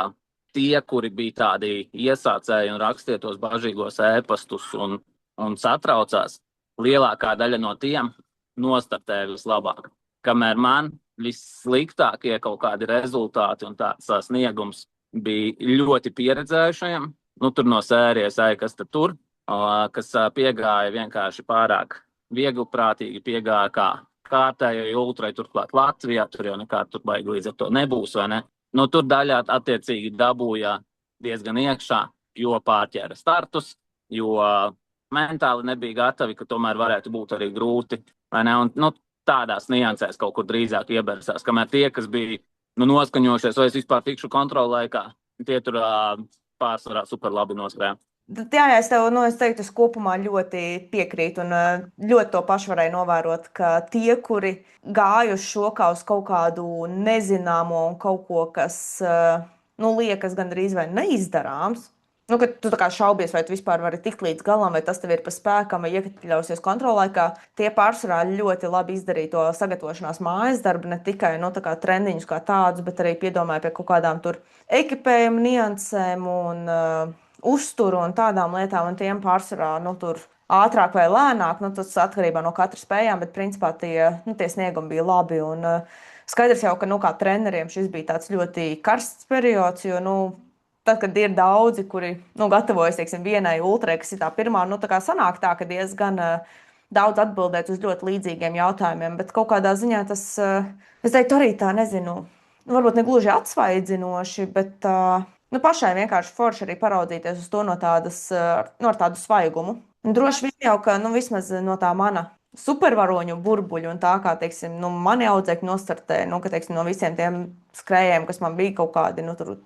tie, kuri bija tādi iesācēji un rakstīja tos bažīgos ēpastus un satraucās, lielākā daļa no tiem nostartēja vislabāk. Kamēr man vissliktākie kaut kādi rezultāti un tāds sniegums bija ļoti pieredzējušajiem, nu tur no sērijas, kas tad tur, kas piegāja vienkārši pārāk viegliprātīgi, piegāja kā kārtējai ultrai, turklāt Latvijā, tur jau nekā tur baigi līdz ar to nebūs, vai ne? Nu, tur daļā attiecīgi dabūja diezgan iekšā, jo pārķēra startus, jo mentāli nebija gatavi, ka tomēr varētu būt arī grūti, vai ne? Un, nu, tādās niansēs kaut kur drīzāk iebersās, kamēr tie, kas bija noskaņojušies, vai es vispār tikšu kontrolu laikā, tie tur pārsvarā super labi noskrēja. Jā, es teiktu, es kopumā ļoti piekrītu un ļoti to pašu varēju novērot, ka tie, kuri gāja uz šo kā uz kaut kādu nezināmo un kaut ko, kas, nu, liekas gandrīz vai neizdarāms, nu, ka tu tā kā šaubies, vai tu vispār vari tikt līdz galam, vai tas tev ir pa spēkam, vai iekļausies kontrolēkā, tie pārsvarā ļoti labi izdarīja to sagatavošanās mājas darbu, ne tikai, nu, tā kā treniņus kā tādus, bet arī piedomāja pie kaut kādām tur ekipējuma niansēm un uzturu un tādām lietām, un tiem pārsvarā, nu, tur ātrāk vai lēnāk, nu, tas atkarībā no katra spējām, bet principā tie sniegumi bija labi, un skaidrs jau, ka, nu, kā treneriem šis bija tāds ļoti karsts periods, jo, nu, tad, kad ir daudzi, kuri, nu, gatavojas, teiksim, vienai ultrai, kas ir tā pirmā, nu, tā kā sanāk tā, ka diezgan daudz atbildēt uz ļoti līdzīgiem jautājumiem, bet kaut kādā ziņā tas, es teiktu, arī tā, nezinu, varbūt ne gluži atsvaidzinoši, bet nu, pašai vienkārši forši arī paraudzīties uz to no tādu svaigumu. Un droši vien jau, ka, nu, vismaz no tā mana supervaroņu burbuļu un tā, kā, teiksim, nu, mani audzēkņi nostartē, nu, ka, teiksim, no visiem tiem skrējiem, kas man bija kaut kādi, nu, tur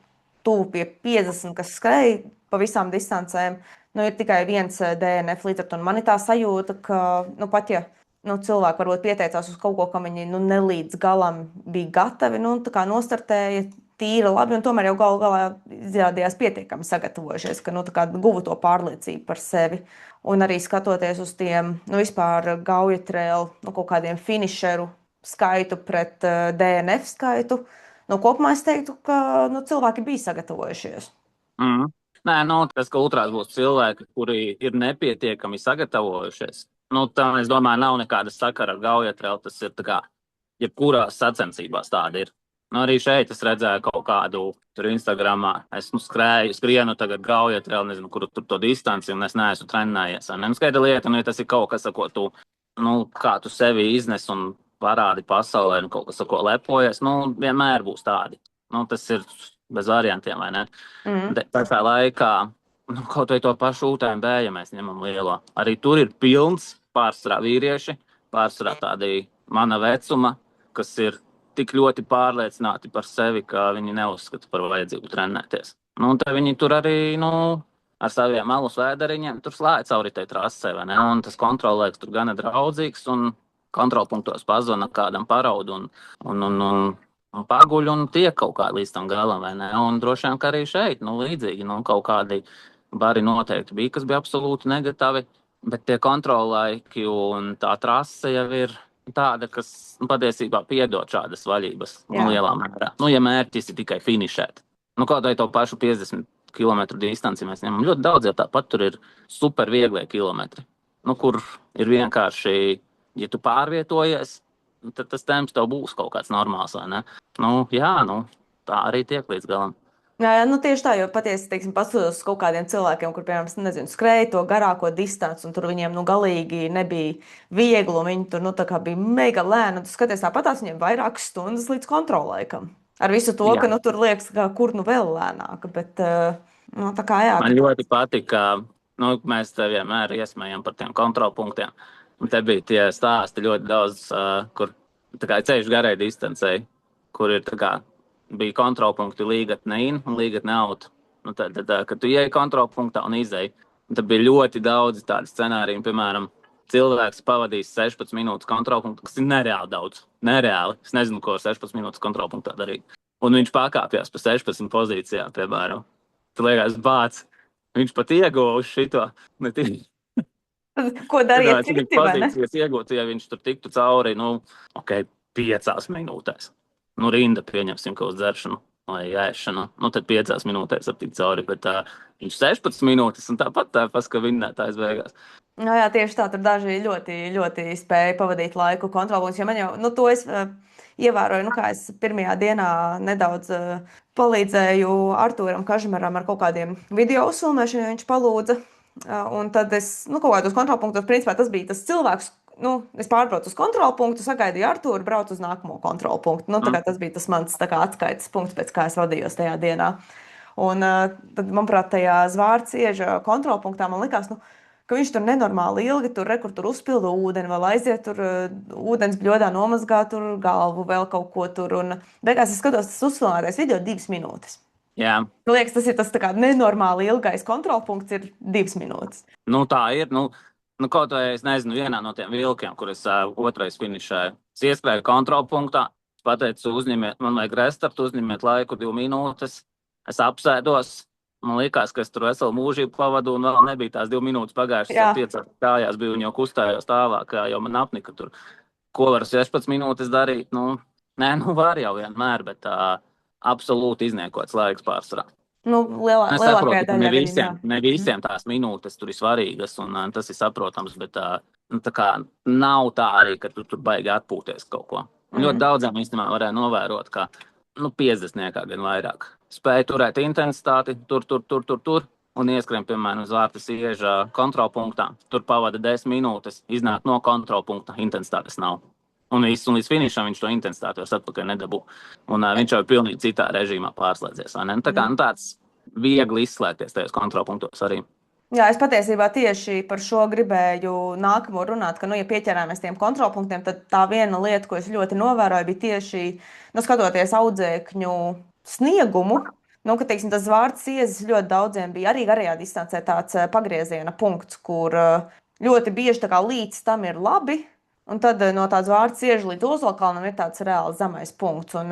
tuvu pie 50, kas skrēja pa visām distancēm, nu, ir tikai viens DNF līdz ar to. Un man ir tā sajūta, ka, nu, pat ja cilvēki varbūt pieteicās uz kaut ko, kam viņi, nu, nelīdz galam bija gatavi, nu, tā kā nostartēja tīri labi, un tomēr jau galu galā izrādījās pietiekami sagatavojušies, ka, nu, tā kā guvu to pārliecību par sevi. Un arī skatoties uz tiem, nu, vispār gauja trēlu, nu, kaut kādiem finišeru skaitu pret DNF skaitu. Nu, kopumā es teiktu, ka cilvēki bija sagatavojušies. Mm. Nē, tas, ka ultrās būs cilvēki, kuri ir nepietiekami sagatavojušies, tam, es domāju, nav nekāda sakara ar gaujatreli. Tas ir tā kā, jebkurās sacensībās tāda ir. Arī šeit es redzēju kaut kādu tur Instagramā. Esmu skrienu tagad gaujatreli, nezinu, kur tur to distanci, un es neesmu trenējies. Skaidra lieta, ja tas ir kaut kas, ko tu, kā tu sevi iznes un parādi pasaulē, un kaut kas, ko lepojies, vienmēr būs tādi. Tas ir bez variantiem, vai ne? Tā laikā, kaut vai to pašu UTMB, ja mēs ņemam lielo, arī tur ir pilns pārsvarā vīrieši, pārsvarā tādi mana vecuma, kas ir tik ļoti pārliecināti par sevi, ka viņi neuzskata par vajadzību trenēties. Tad viņi tur arī, ar saviem alus vēderiņiem tur slēdz cauri tai trasē, vai ne? Un tas kontrolēks tur gana draudzīgs, un kontrolpunktos pazvana kādam paraudu un paguļ un tiek kaut kā līdz tam galam, vai ne? Un droši vien, ka arī šeit, līdzīgi, kaut kādi bari noteikti bija, kas bija absolūti negatīvi, bet tie kontrollaiki un tā trase jau ir tāda, kas patiesībā piedod šādas vaļības lielā mērā. Ja mērķis ir tikai finišēt. Kaut vai to pašu 50 km distanci mēs ņemam. Ļoti daudz jau tāpat tur ir super vieglie kilometri, kur ir vienkārši, ja tu pārvietojies, tad tas temps tev būs kaut kāds normāls, vai ne? Tā arī tiek līdz galam. Jā, tieši tā, jo patiesi, paskatoties uz kaut kādiem cilvēkiem, kur, piemēram, nezinu, skrēja to garāko distanci, un tur viņiem, galīgi nebija viegli, un viņi tur, tā kā bija mega lēni, un tu skaties tāpatās, viņiem vairākas stundas līdz kontrolēkam. Ar visu to, ka, tur liekas, ka kur vēl lēnāk, bet, tā kā jā. Man ļoti patika, mēs te vienmēr iesmējam par tiem kontrolpunktiem. Un te bija tie stāsti ļoti daudz, kur tā kā ceļš garai distancei, kur ir tā kā bija kontrolpunkti līgatne in un līgatne out. Tad, kad tu ieej kontrolpunktā un izej, tad bija ļoti daudz tādu scenāriju. Piemēram, cilvēks pavadīs 16 minūtes kontrolpunktā, kas ir nereāli daudz. Nereāli. Es nezinu, ko 16 minūtes kontrolpunktā darīt. Un viņš pakāpjās pa 16 pozīcijām, piemēram. Tu liekas, bāc, viņš pat ieguva uz šito. Ko darīt citi, vai ne? Pozīcijas iegūt, ja viņš tur tiktu cauri, 5 minūtēs. Rinda pieņemsim kaut uz dzeršanu vai ēšanu. Tad 5 minūtēs aptikt cauri, bet viņš 16 minūtes un tāpat ka vinnētājs beigās. Jā, tieši tā, tur daži ļoti, ļoti spēja pavadīt laiku kontrolpunktos, jo man jau, to es ievēroju, kā es pirmajā dienā nedaudz palīdzēju Artūram Kažmaram ar kaut kādiem video uzfilmēšanu, ja viņš palūdza. Un tad es, kaut kādos kontrolpunktos, principā tas bija tas cilvēks, es pārbraucu uz kontrolpunktu, sagaidīju Artūru, braucu uz nākamo kontrolpunktu. Tas bija tas mans atskaites punkts, pēc kā es vadījos tajā dienā. Un tad, manuprāt, tajā Zvārcieža kontrolpunktā man likās, ka viņš tur nenormāli ilgi tur uzpilda ūdeni, vēl aiziet tur ūdens bļodā nomazgā tur galvu, vēl kaut ko tur. Un beigās es skatos, tas uzfilmētais video 2 minūtes. Jā. Man liekas, tas ir tas tā kā nenormāli ilgais kontrolpunkts ir 2 minūtes. Tā ir, kaut vai es nezinu, vienā no tiem vilkiem, kur es otrais finišēju. Es ieskrēju kontrolpunktā, es pateicu, uzņemiet, man vajag restartu, uzņemiet laiku 2 minūtes. Es apsēdos, man likās, ka es tur veselu mūžību pavadu un vēl nebija tās 2 minūtes pagājušas. Es 5 kājās biju un jau kustējos tālāk, jau man apnika tur. Ko var 16 minūtes darīt? Var jau vienmēr, bet absolūti izniekots laiks pārsvarā. Lielākajā daļā. Ne visiem tās minūtes tur ir svarīgas, un tas ir saprotams, bet tā kā nav tā arī, ka tu tur baigi atpūties kaut ko. Ļoti daudziem īstenībā varēja novērot, ka 50 gan vairāk. Spēja turēt intensitāti, tur, un ieskrien, piemēram, uz Vārtas ieža kontrolpunktā. Tur pavada 10 minūtes, iznāk no kontrolpunkta, intensitātes nav. Un līdz finišam viņš to intensitāti vairs atpakaļ nedabū. Un viņš jau ir pilnīgi citā režīmā pārslēdzies. Tā kā tāds viegli izslēgties tajos kontrolpunktos arī. Jā, es patiesībā tieši par šo gribēju nākamo runāt, ka, ja pieķerāmies tiem kontrolpunktiem, tad tā viena lieta, ko es ļoti novēroju, bija tieši, skatoties audzēkņu sniegumu, ka, tas Zvārds iezis ļoti daudziem bija arī garajā distancē tāds pagrieziena punkts, kur ļoti bieži tā kā līdz tam ir labi, un tad no tās Zvārds ieža līdz Ozolkalnam ir tāds reāli zemais punkts. Un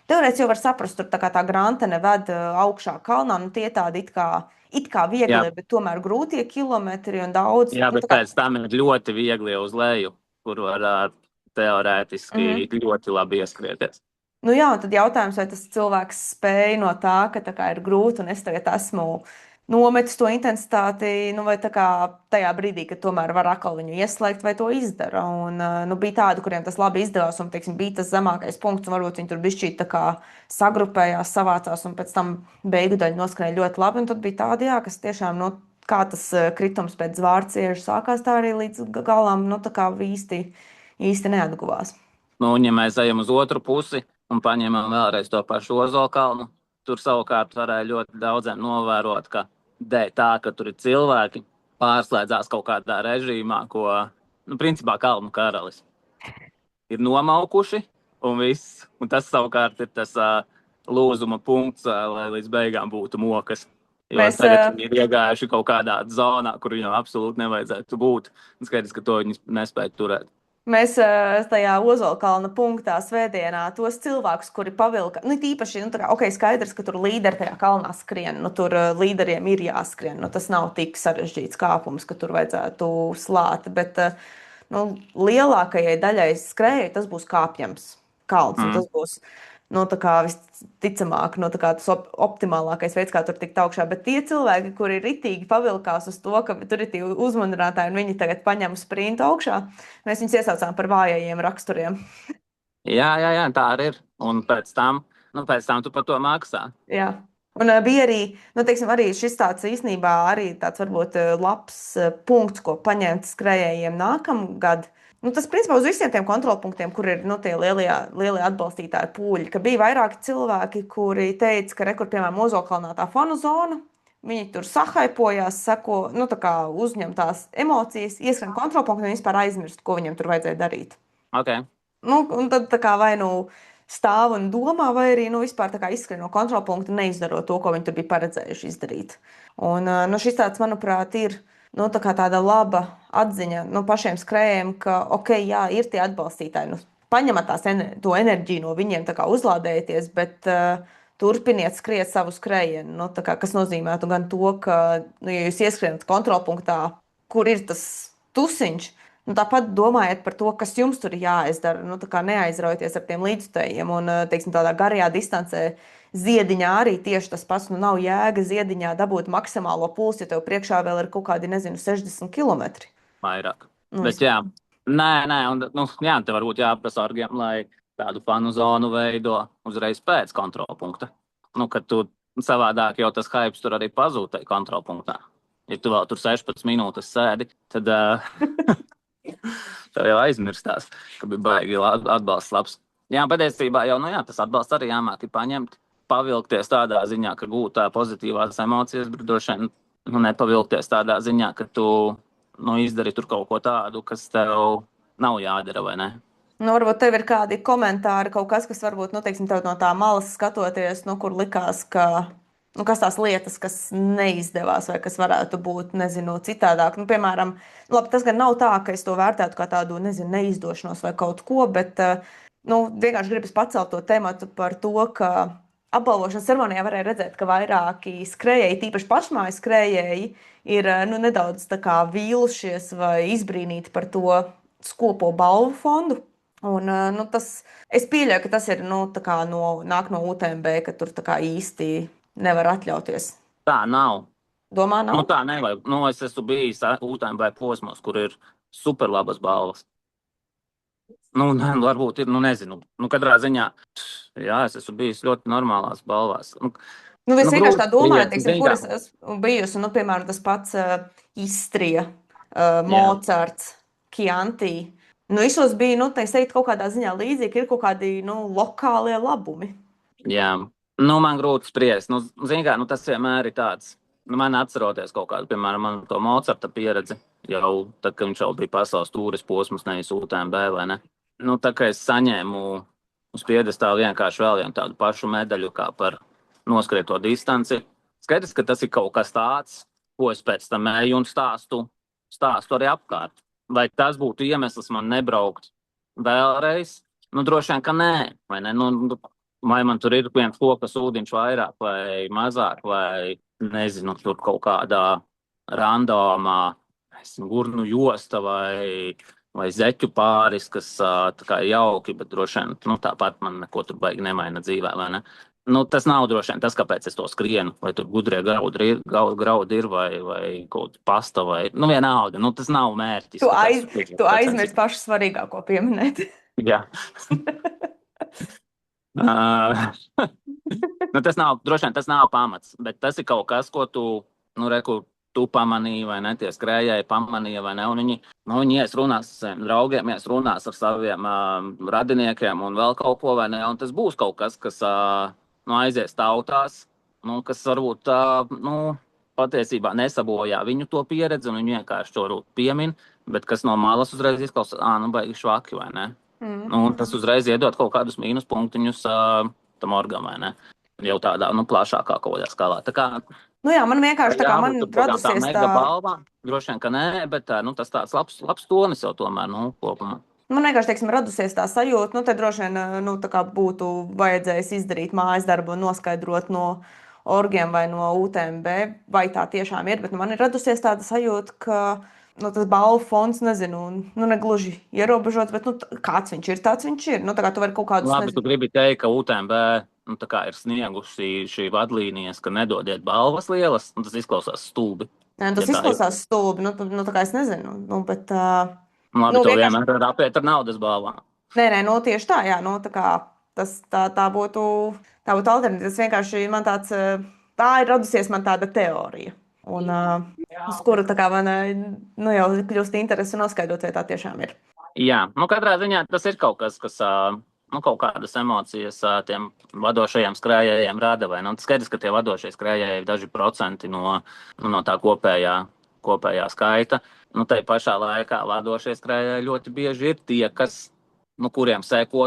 teorētiski jau var saprast, tur tā grantene ved augšā kalnā, tie tādi it kā viegli, bet tomēr grūtie kilometri un daudz. Jā, bet pēc tam ir ļoti viegli uz leju, kur var teorētiski ļoti labi ieskrieties. Nu jā, un tad jautājums, vai tas cilvēks spēj no tā, ka tā kā ir grūti, un es tagad esmu nometis to intensitāti, nu vai tā kā tajā brīdī, kad tomēr var atkal viņu ieslēgt, vai to izdara. Un, nu, bija tādi, kuriem tas labi izdevās, un, teiksim, bija tas zemākais punkts, un varbūt viņi tur bišķīt tā kā sagrupējās, savācās, un pēc tam beigu daļa noskrēja ļoti labi, un tad bija tādi, jā, kas tiešām, nu, kā tas kritums pēc zvārciežu sākās, tā arī līdz galam, nu, tā kā īsti neatguvās. Nu, un ja mēs ejam uz otru pusi un paņemam vēlreiz to pašu Ozolkalnu, tur savukārt varēja ļoti daudziem novērot, ka dēļ tā, ka tur ir cilvēki, pārslēdzās kaut kādā režīmā, ko, nu, principā Kalnu karalis ir nomaukuši, un viss. Un tas savukārt ir tas lūzuma punkts, lai līdz beigām būtu mokas. Jo tagad viņi ir iegājuši kaut kādā zonā, kur viņam absolūti nevajadzētu būt. Un skaidrs, ka to viņi nespēja turēt. Mēs tajā Ozolkalna punktā svētdienā tos cilvēkus, kuri pavilka, nu, tīpaši, nu, tā kā, ok, skaidrs, ka tur līderi tajā kalnā skrien, nu, tur līderiem ir jāskrien, nu, tas nav tik sarežģīts kāpums, ka tur vajadzētu slāt, bet, nu, lielākajai daļai skrējai tas būs kāpjams kalns, un tas būs, nu, tā kā visticamāk, nu, tā kā tas optimālākais veids, kā tur tikt augšā, bet tie cilvēki, kuri ritīgi pavilkās uz to, ka tur ir tie uzmaninātāji un viņi tagad paņem sprintu augšā, mēs viņus iesaucām par vājajiem raksturiem. Jā, tā arī ir. Un pēc tam tu par to maksā. Jā. Un bija arī, nu, teiksim, arī šis tāds īstenībā arī tāds varbūt labs punkts, ko paņemt skrējējiem nākamgad. Nu, tas, principā, uz visiem tiem kontrolpunktiem, kur ir, nu, tie lielie atbalstītāji pūļi, ka bija vairāki cilvēki, kuri teica, ka rekur, piemēram, Ozolkalnā tā fanu zona, viņi tur sahaipojās, seko, nu, tā kā uzņem tās emocijas, ieskrien kontrolpunktu un vispār aizmirst, ko viņiem tur vajadzēja darīt. Okay. Nu, un tad tā kā vai nu stāv un domā, vai arī, nu, vispār tā kā izskrien no kontrolpunkta, neizdarot to, ko viņi tur bija paredzējuši izdarīt. Un, nu, šis tāds, manuprāt, ir, nu, tā kā tāda laba atziņa, nu, pašiem skrējējiem, ka, ok, jā, ir tie atbalstītāji, nu, paņemat to enerģiju no viņiem, tā kā uzlādējieties, bet turpiniet skriet savu skrējienu, nu, tā kā, kas nozīmētu gan to, ka, nu, ja jūs ieskrienat kontrolpunktā, kur ir tas tusiņš, nu, tāpat domājiet par to, kas jums tur ir jāizdara, nu, tā kā neaizraujieties ar tiem līdzutējiem un, teiksim, tādā garajā distancē ziediņā arī tieši tas pats, nu, nav jēga ziediņā dabūt maksimālo pulsu, ja tev priekšā vēl ir kaut kādi, nezinu, 60 km. Vairāk. Nu, bet jā, nē, un, nu, jā, te varbūt jāprasa argiem, lai tādu fanu zonu veido uzreiz pēc kontrolpunkta. Nu, kad tu savādāk jau tas hypes tur arī pazūd tajā kontrolpunktā. Ja tu vēl tur 16 minūtes sēdi, tad tev jau aizmirstās, ka bija baigi atbalsts labs. Jā, patiesībā jau, nu jā, tas atbalsts arī jāmāk paņemt, pavilkties tādā ziņā, ka gūt pozitīvās emocijas, bet droši vien, nu, nepavilkties tādā ziņā, ka tu, nu, izdari tur kaut ko tādu, kas tev nav jādara, vai ne? Nu, varbūt tev ir kādi komentāri, kaut kas, kas varbūt, nu, teiksim, tev no tā malas skatoties, nu, kur likās, ka, nu, kas tās lietas, kas neizdevās vai kas varētu būt, nezinu, citādāk. Nu, piemēram, labi, tas gan nav tā, ka es to vērtētu kā tādu, nezinu, neizdošanos vai kaut ko, bet, nu, vienkārši gribas pacelt to tematu par to, ka apbalvošanas ceremonijā varēja redzēt, ka vairāki skrējēji, tīpaši pašmāju skrējēji, ir, nu, nedaudz tā kā vīlušies vai izbrīnīti par to skopo balvu fondu. Un, nu, es pieļauju, ka tas ir, nu, tā kā nāk no UTMB, ka tur tā kā īsti nevar atļauties. Tā nav. Domā, nav? Nu, tā nevajag. Nu, es esmu bijis UTMB posmos, kur ir superlabas balvas. Nu, varbūt ir, nu, nezinu. Nu, katrā ziņā, jā, es esmu bijis ļoti normālās balvās. Nu, es vienkārši tā domāju, teiksim, kur es esmu bijusi, nu, piemēram, tas pats Istrija, Mocarts, Chianti. Nu, visos bija, nu, teikt, kaut kādā ziņā līdzīgi, ir kaut kādi, nu, lokālie labumi. Jā, nu, man grūti spriest. Nu, zini kā, nu, tas vienmēr ir tāds. Nu, man atceroties kaut kādu, piemēram, man to Mocarta pieredzi, jau tad, kad viņš jau bija pasaules tūris posms, nevis UTMB, vai ne? Nu, tā kā es saņēmu uz piedestālu vienkārši vēl vienu tādu pašu medaļu kā par noskrieto distanci. Skaidrs, ka tas ir kaut kas tāds, ko es pēc tam eju un stāstu arī apkārt. Vai tas būtu iemesls man nebraukt vēlreiz? Nu, droši vien, ka nē. Vai ne? Nu, vai man tur ir viens kokas ūdiņš vairāk vai mazāk, vai, nezinu, tur kaut kādā randomā, gurnu josta vai vai zeķu pāris, kas tā kā jauki, bet droši vien nu, tāpat man neko tur baigi nemaina dzīvē, vai ne? Nu, tas nav droši vien tas, kāpēc es to skrienu, vai tur gudrie graudi ir vai kaut kāda pasta, vai nu, vienalga. Nu, tas nav mērķis. Tu aizmirsti pašu svarīgāko pieminēt. Jā. Nu, tas nav, droši vien tas nav pamats, bet tas ir kaut kas, ko tu, nu, reku, tu pamanīji, vai ne, tie skrējēji pamanīja, vai ne, un viņi ies runās ar saviem draugiem, ies runās ar saviem radiniekiem un vēl kaut ko, vai ne, un tas būs kaut kas, kas nu, aizies tautās, nu, kas varbūt, nu, patiesībā nesabojā viņu to pieredzi, un viņi vienkārši to varbūt piemin, bet kas no malas uzreiz izklausās, nu, baigi švaki, vai ne. Nu, tas uzreiz iedod kaut kādus mīnuspunktiņus tam orgam, vai ne? Jau tādā, nu, plašākā kaut kādā skalā. Tā kā, nu jā, man vienkārši tā kā man radusies tā balva, droši vien, ka nē, bet nu, tas tāds labs tonis jau tomēr, nu, kopumā. Man vienkārši, teiksim, radusies tā sajūta, nu, te droši vien, nu, tā kā būtu vajadzējis izdarīt mājas darbu un noskaidrot no orgiem vai no UTMB, vai tā tiešām ir, bet nu, man ir radusies tāda sajūta, ka nu, tas balvu fonds, nezinu, nu, negluži ierobežots, bet nu, kāds viņš ir, tāds viņš ir. Nu, tā kā tu vari kaut kādus... Labi, tu gribi teikt, ka UTMB nu, tā kā ir sniegusi šī vadlīnijas, ka nedodiet balvas lielas, un tas izklausās stulbi. Nē, tas izklausās stulbi, nu, tā kā es nezinu, nu, bet... Labi, nu, to vienkārši... vienmēr var apiet ar naudas balvām. Nē, nu, tieši tā, jā, nu, tā kā tā būtu alternatīva. Tas vienkārši man tāds, tā ir radusies man tāda teorija. Un uz kuru tā kā man nu, jau kļūst interesi noskaidrot, vai tā tiešām ir. Jā, nu katrā ziņā tas ir kaut kas, kas nu, kaut kādas emocijas tiem vadošajiem skrējējiem rada. Vai, nu, skaidrs, ka tie vadošie skrējēji ir daži procenti no tā kopējā skaita. Nu, tai pašā laikā vadošie skrējēji ļoti bieži ir tie, kas, nu, kuriem seko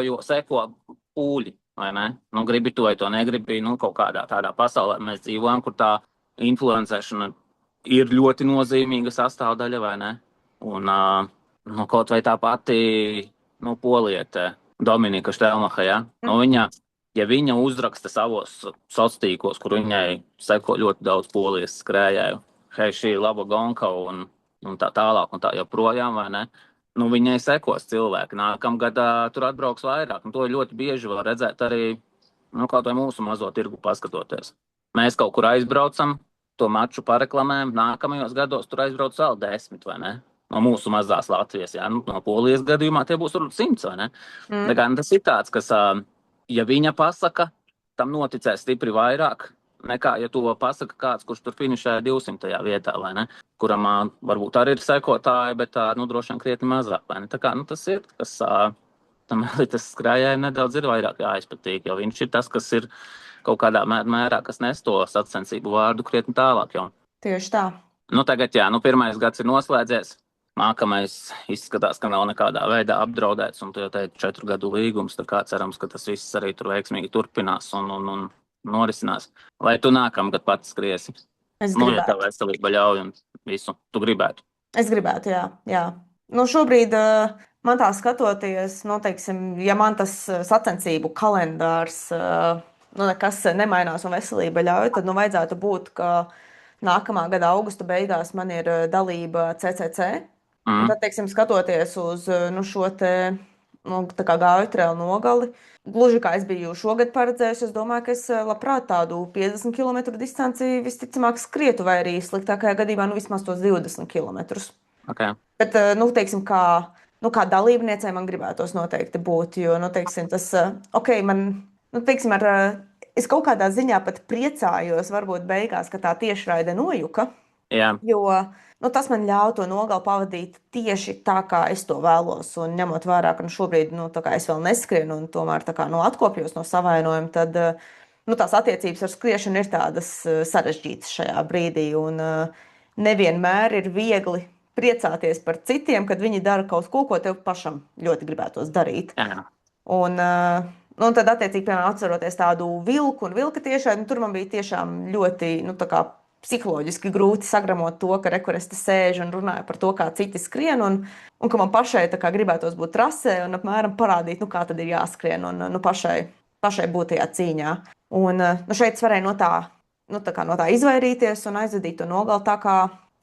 pūļi. Vai ne? Nu, gribi to vai to negribi, nu, kaut kādā tādā pasaulē mēs dzīvojam, kur tā influencēšana ir ļoti nozīmīga sastāvdaļa, vai ne? Un nu, kaut vai tā pati nu, poliete Dominika Štelmacha, ja? Nu, ja viņa uzraksta savos sociālos, kur viņai seko ļoti daudz polijas skrējēju, hei, šī ir laba gonka un tā tālāk un tā joprojām, vai ne? Nu, viņai sekos cilvēki. Nākamgad tur atbrauks vairāk. Un to ļoti bieži var redzēt arī nu, kaut vai mūsu mazo tirgu paskatoties. Mēs kaut kur aizbraucam, to maču pareklamējam, nākamajos gados tur aizbrauc vēl 10, vai ne? No mūsu mazās Latvijas, jā, nu, no Polijas gadījumā tie būs 100, vai ne? Tā kā tas ir tāds, kas, ja viņa pasaka, tam noticēs stipri vairāk, nekā, ja to pasaka kāds, kurš tur finišēja 200. Vietā, vai ne? Kuram varbūt arī ir sekotāji, bet, nu, droši vien krietni mazāk, vai ne? Tā kā, nu, tas ir, kas tam elites skrējēji nedaudz ir vairāk jāizpatīk, jo viņš ir tas, kas ir kaut kādā mērā, kas nes to sacensību vārdu krietni tālāk jau. Tieši tā. Nu, tagad, jā, nu, pirmais gads ir noslēdzies. Nākamais izskatās, ka nav nekādā veidā apdraudēts, un tu jau teici 4 gadu līgums, tā kā cerams, ka tas viss arī tur veiksmīgi turpinās un norisinās. Vai tu nākamgad pats skriesi? Es gribētu. Nu, ja tev veselība ļauj un visu, tu gribētu? Es gribētu, jā. Nu, šobrīd man tā skatoties, nu, teiksim, ja man tas sacensību kalendārs nu, nekas nemainās un veselība ļauj, tad nu, vajadzētu būt, ka nākamā gada augusta beigās man ir dalība CCC. Tad, teiksim, skatoties uz nu, šo te nu, tā kā gāju trēlu nogali, gluži kā es biju šogad paredzējusi, es domāju, ka es labprāt tādu 50 km distanci visticamāk skrietu, vai arī sliktākajā gadījumā nu, vismaz tos 20 km. Okay. Bet, nu, teiksim, kā dalībniecei man gribētos noteikti būt, jo, nu, teiksim, tas, man, nu, teiksim, es kaut kādā ziņā pat priecājos, varbūt beigās, ka tā tiešraide nojuka, jo, nu, tas man ļauj to nogali pavadīt tieši tā, kā es to vēlos, un ņemot vērā, ka nu, šobrīd, nu, tā kā es vēl neskrienu un tomēr tā kā, nu, atkopjos no savainojuma, tad, nu, tās attiecības ar skriešanu ir tādas sarežģītas šajā brīdī, un nevienmēr ir viegli priecāties par citiem, kad viņi dara kaut ko tev pašam ļoti gribētos darīt. Jā. Un tad, attiecīgi, piemēram, atceroties tādu vilku un vilka tiešai, nu, tur man bija tiešām ļoti, nu, tā kā psiholoģiski grūti sagramot to, ka rekur es te sēžu un runāju par to, kā citi skrien, un ka man pašai tā kā gribētos būt trasē un apmēram parādīt, nu, kā tad ir jāskrien un, nu, pašai būt tajā cīņā. Un, nu, šeit es varēju no tā izvairīties un aizvadīt to nogali tā, kā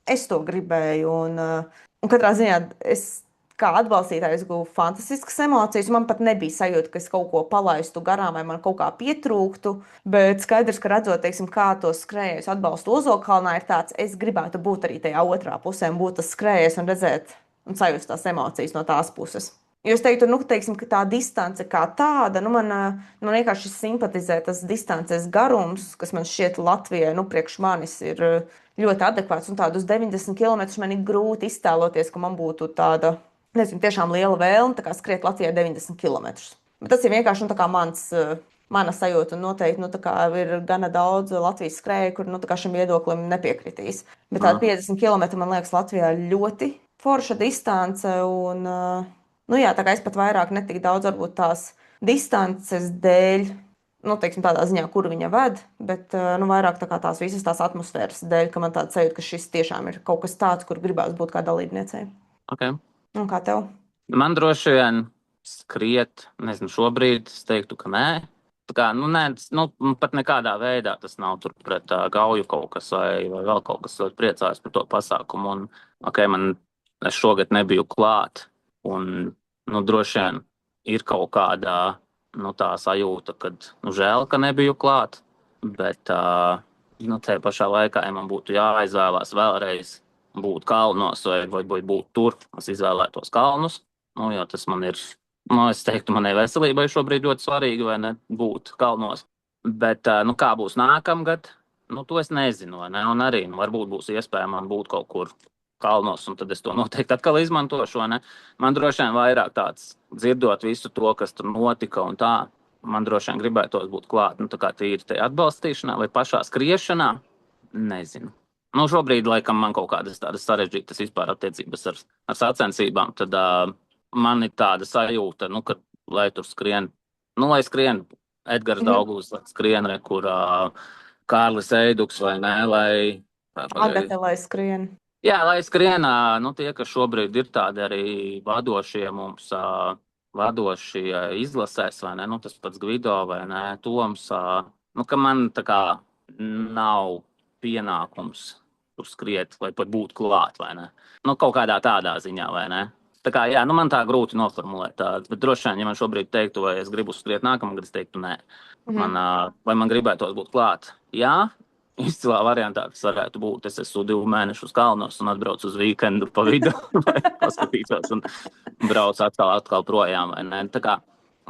es to gribēju. Un katrā ziņā es kā atbalstītājs guvu fantastiskas emocijas. Man pat nebija sajūta, ka es kaut ko palaistu garām vai man kaut kā pietrūktu. Bet skaidrs, ka redzot, teiksim, kā tos skrējējus atbalsta Ozolkalnā, ir tāds, es gribētu būt arī tajā otrā pusē, būt tas skrējējs un redzēt un sajust tās emocijas no tās puses. Jo es teiktu, nu, teiksim, ka tā distance kā tāda, nu, man vienkārši simpatizē tas distances garums, kas man šķiet Latvijai, nu, priekš manis ir ļoti adekvāts. Un tādus 90 km man ir grūti iztēloties, ka man būtu tāda, nezinu, tiešām liela vēlme tā kā skriet Latvijai 90 km. Bet tas ir vienkārši, nu, tā kā mana sajūta, un noteikti, nu, tā kā ir gana daudz Latvijas skrēju, kur, nu, tā kā šim viedoklim nepiekritīs. Bet tāda 50 km man liekas Latvijā ļoti forša distance, un, nu jā, tā kā es pat vairāk netik daudz varbūt tās distances dēļ, nu, teiksim, tādā ziņā, kur viņa ved, bet, nu, vairāk tā kā tās visas tās atmosfēras dēļ, ka man tāda sajūta, ka šis tiešām ir kaut kas tāds, kur gribās būt kā dalībniecei. Okay. Un kā tev? Man droši vien skriet, nezinu, šobrīd es teiktu, ka nē. Tā kā, nu, nē, nu, pat nekādā veidā tas nav tur pret Gauju kaut kas vai vēl kaut kas, ļoti priecājos par to pasākumu. Un, es šogad nebiju klāt, un, nu, droši vien ir kaut kādā, nu, tā sajūta, kad, nu, žēl, ka nebiju klāt, bet, nu, te pašā laikā, ja man būtu jāizvēlās vēlreiz būt kalnos vai būt tur, es izvēlētos kalnus, nu, jo tas man ir, nu, es teiktu, manai veselībai šobrīd ļoti svarīgi, vai ne, būt kalnos. Bet, nu, kā būs nākamgad, nu, to es nezinu, vai ne, un arī, nu, varbūt būs iespēja man būt kaut kur kalnos, un tad es to noteikti atkal izmantošu, vai ne. Man droši vien vairāk tāds, dzirdot visu to, kas tur notika un tā, man droši vien gribētos būt klāt, nu, tā kā tīri tajā atbalstīšanā vai pašā skriešanā, nezinu. Nu, šobrīd, laikam, man kaut kādas tādas sarežģītas vispār attiecības ar sacensībām, tad man ir tāda sajūta, nu, ka, lai tur skrien, nu, lai skrien Edgars Daugavs, skrien, kur Kārlis Eiduks vai nē, lai... Agate, lai skrien. Jā, lai skrien, nu, tie, kas šobrīd ir tādi arī vadošie mums, vadošie izlasēs, vai ne, nu, tas pats Gvido vai ne, Toms, nu, ka man tā kā nav pienākums tur skriet vai pat būt klāt, vai ne? Nu, kaut kādā tādā ziņā, vai ne? Tā kā, jā, nu, man tā grūti noformulēt, bet droši vien, ja man šobrīd teiktu, vai es gribu skriet nākamgad, es teiktu nē. Vai man gribētos būt klāt? Jā, izcilā variantā tas varētu būt. Es esmu 2 mēnešus kalnos un atbraucu uz vīkendu pa vidu, lai paskatītos un braucu atkal projām, vai ne? Tā kā,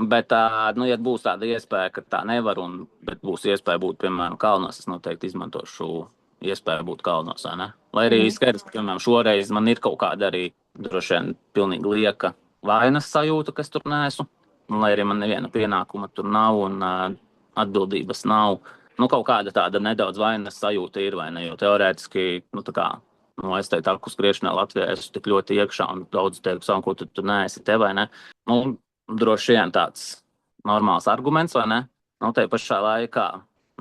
bet, nu, ja būs tāda iespēja, ka tā nevar, bet būs iespēja būt, piemēram, kalnos, es noteikti izmantošu iespēju būt kalnos, vai ne? Lai arī skaidrs, ka, piemēram, šoreiz man ir kaut kāda arī droši vien pilnīgi lieka vainas sajūta, kas tur neesmu, un lai arī man neviena pienākuma tur nav un atbildības nav, nu, kaut kāda tāda nedaudz vainas sajūta ir, vai ne? Jo teorētiski, nu, tā kā, nu, es teiktu, aku skriešanā Latvijā esmu tik ļoti iekšā, un daudz teiktu, ko tu neesi te, vai ne? Nu, droši vien tāds normāls arguments, vai ne? Nu, te pašā laikā,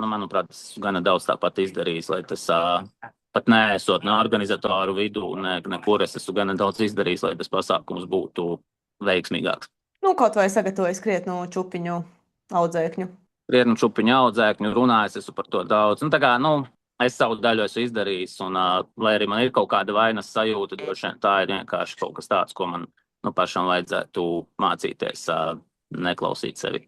nu, manuprāt, es gana daudz tāpat izdarījis, lai tas pat neesot ne organizatoru vidū, nekur es esmu gana daudz izdarījis, lai tas pasākums būtu veiksmīgāks. Nu, kaut vai sagatavojas krietnu čupiņu audzēkņu. Krietnu čupiņu audzēkņu, runājis esmu par to daudz. Nu, tā kā, nu, es savu daļu esmu izdarījis, un lai arī man ir kaut kāda vainas sajūta, droši vien tā ir vienkārši kaut kas tāds, ko man, nu, pašam vajadzētu mācīties neklausīt sevi.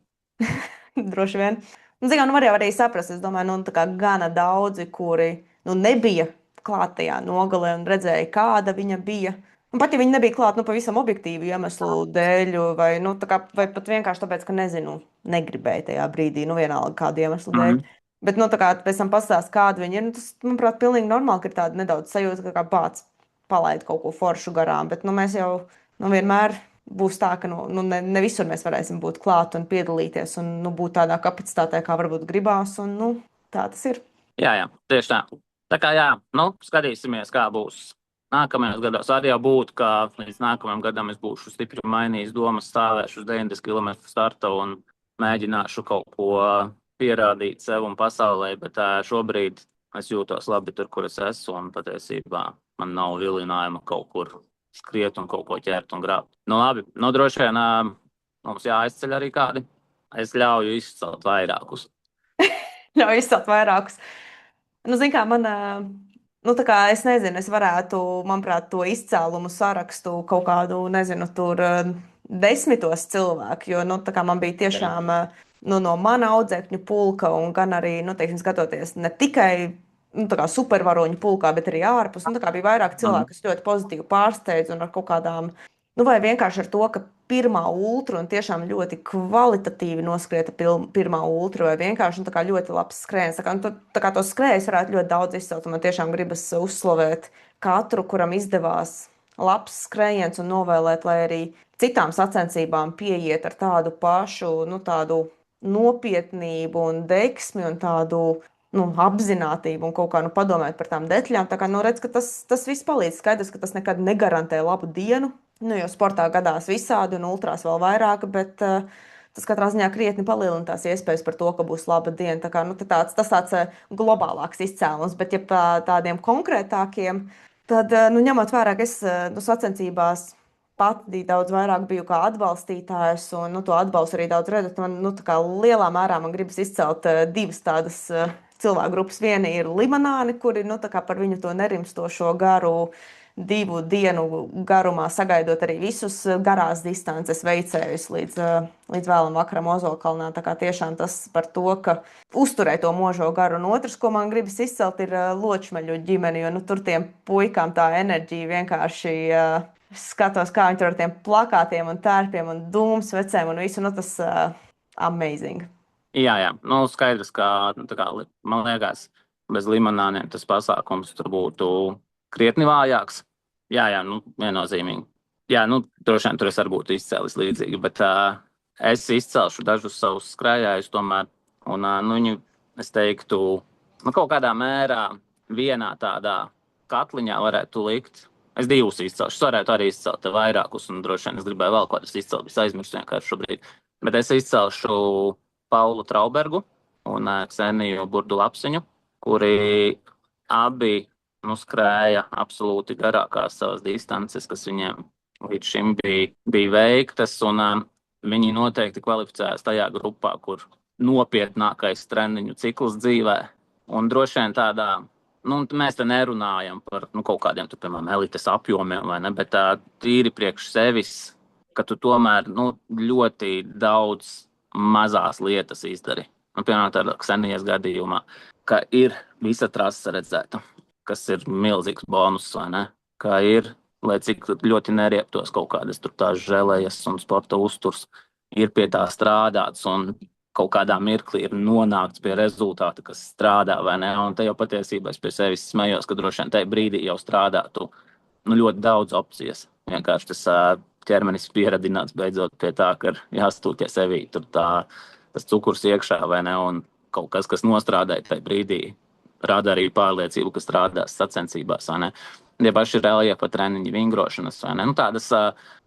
Droši vien. Nu, zinām, nu, arī saprast, es domāju, nu, tā kā gana daudzi, kuri, nu, nebija klāt tajā nogalē un redzēja, kāda viņa bija. Un pat ja viņi nebija klāt, nu, pavisam objektīvu iemeslu dēļ, vai, nu, tā kā, vai pat vienkārši tāpēc, ka, nezinu, negribēja tajā brīdī, nu, vienalga kādu iemeslu dēļ. Bet, nu, tā kā pēc tam pastāst, kāda viņa ir, nu, tas, manuprāt, pilnīgi normāli, ka ir tāda nedaudz sajūta, ka kā bāc palaid kaut ko foršu garām, bet, nu, mēs jau, nu, vienmēr būs tā, ka, nu, ne visur mēs varēsim būt klāt un piedalīties un, nu, būt tādā kapacitātē, kā varbūt gribās, un, nu, tā tas ir. Jā, tieši tā. Tā kā, jā, nu, skatīsimies, kā būs. Nākamajos gados arī jau būtu, ka līdz nākamajam gadam es būšu stipri mainījis domas, stāvēšu uz 90 km starta un mēģināšu kaut ko pierādīt sev un pasaulē, bet šobrīd es jūtos labi tur, kur es esmu, un patiesībā man nav vilinājuma kaut kur skriet un kaut ko ķert un grābt. Nu, labi, nu, droši vien mums jāizceļ arī kādi. Es ļauju izcelt vairākus. Ļauju izcelt vairākus. Nu, zin kā, man Nu, tā kā es nezinu, es varētu, manuprāt, to izcēlumu sarakstu kaut kādu, nezinu, tur desmitos cilvēku, jo, nu, tā kā man bija Jā. tiešām, nu, no mana audzēkņu pulka un gan arī, nu, teiksim, skatoties ne tikai, nu, tā kā supervaroņu pulkā, bet arī ārpus, nu, tā kā bija vairāk Mhm. cilvēku, kas ļoti pozitīvi pārsteidz un ar kaut kādām, nu, vai vienkārši ar to, ka pirmā ultra un tiešām ļoti kvalitatīvi noskrieta pirmā ultra, vai vienkārši nu, tā kā ļoti labs skrējiens. Tā kā, nu, tā kā to skrējus varētu ļoti daudz izcelt, un man tiešām gribas uzslavēt katru, kuram izdevās labs skrējiens un novēlēt, lai arī citām sacensībām pieiet ar tādu pašu, nu, tādu nopietnību un deksmi un tādu. Nu, apzinātību un kaut kā nu, padomāt par tām detaļām. Tā kā nu, redz, ka tas viss palīdz. Skaidrs, ka tas nekad negarantē labu dienu. Nu, jo sportā gadās visādi, un ultrās vēl vairāk, bet tas katrā ziņā krietni palielina tās iespējas par to, ka būs laba diena. Tā kā, nu, tas tāds globālāks izcēlums, bet ja tādiem konkrētākiem, tad, nu, ņemot vērā, ka es nu, sacensībās pati daudz vairāk biju kā atbalstītājs, un nu, to atbalstu arī daudz redzu, tad man nu, tā kā lielā mērā man gribas izcelt divas tādas cilvēku grupas. Viena ir limonāni, kuri nu, tā kā par viņu to nerimstošo garu 2 dienu garumā sagaidot arī visus garās distances veicējus līdz vēlam vakaram Ozolkalnā. Tā kā tiešām tas par to, ka uzturē to možo garu. Un otrs, ko man gribas izcelt, ir Ločmeļu ģimeni, jo nu, tur tiem puikām tā enerģija vienkārši skatos, kā viņi tur ar tiem plakātiem un tērpiem un dūmu svecēm un visu. Nu, tas amazing. Jā, nu, skaidrs, ka, nu, tā kā, man liekas, bez limonāniem tas pasākums tur būtu krietni vājāks. Jā, nu, viennozīmīgi. Jā, nu, droši vien tur es arī būtu izcēlis līdzīgi, bet es izcelšu dažus savus skrējējus tomēr, un nu, viņu, es teiktu, nu, kaut kādā mērā vienā tādā katliņā varētu likt. Es divus izcelšu, es varētu arī izcelt vairākus, un droši vien es gribēju vēl kādus izcelt, es aizmirsu vienkārši šobrīd. Bet es izcelšu Paulu Traubergu un Kseniju Burdu Lapsiņu, kuri abi nu, skrēja absolūti garākās savas distances, kas viņiem līdz šim bija veiktas. Un, viņi noteikti kvalificējas tajā grupā, kur nopietnākais treniņu cikls dzīvē. Un droši vien tādā, nu, mēs te nerunājam par nu, kaut kādiem, tur, piemēram, elites apjomiem, vai ne, bet tīri priekš sevis, ka tu tomēr nu, ļoti daudz mazās lietas izdari. Nu, piemēram, tādā Ksenijas gadījumā, ka ir visa trase redzēta, kas ir milzīgs bonus, vai ne? Kā ir, lai cik ļoti nerieptos kaut kādas tur tās želejas un sporta uzturs, ir pie tā strādāts un kaut kādā mirklī ir nonākts pie rezultāta, kas strādā, vai ne? Un te jau patiesībā es pie sevis smējos, ka droši vien tajā brīdī jau strādātu nu, ļoti daudz opcijas. Vienkārši tas ķermenis pieradināts beidzot pie tā, ka ir jāstūķē sevī tur tas cukurs iekšā, vai ne? Un kaut kas, kas nostrādāja tajā brīdī, rada arī pārliecību, ka strādās sacensībās, vai ne? Ja paši reljefa treniņi, vingrošanas, vai ne? Nu, tādas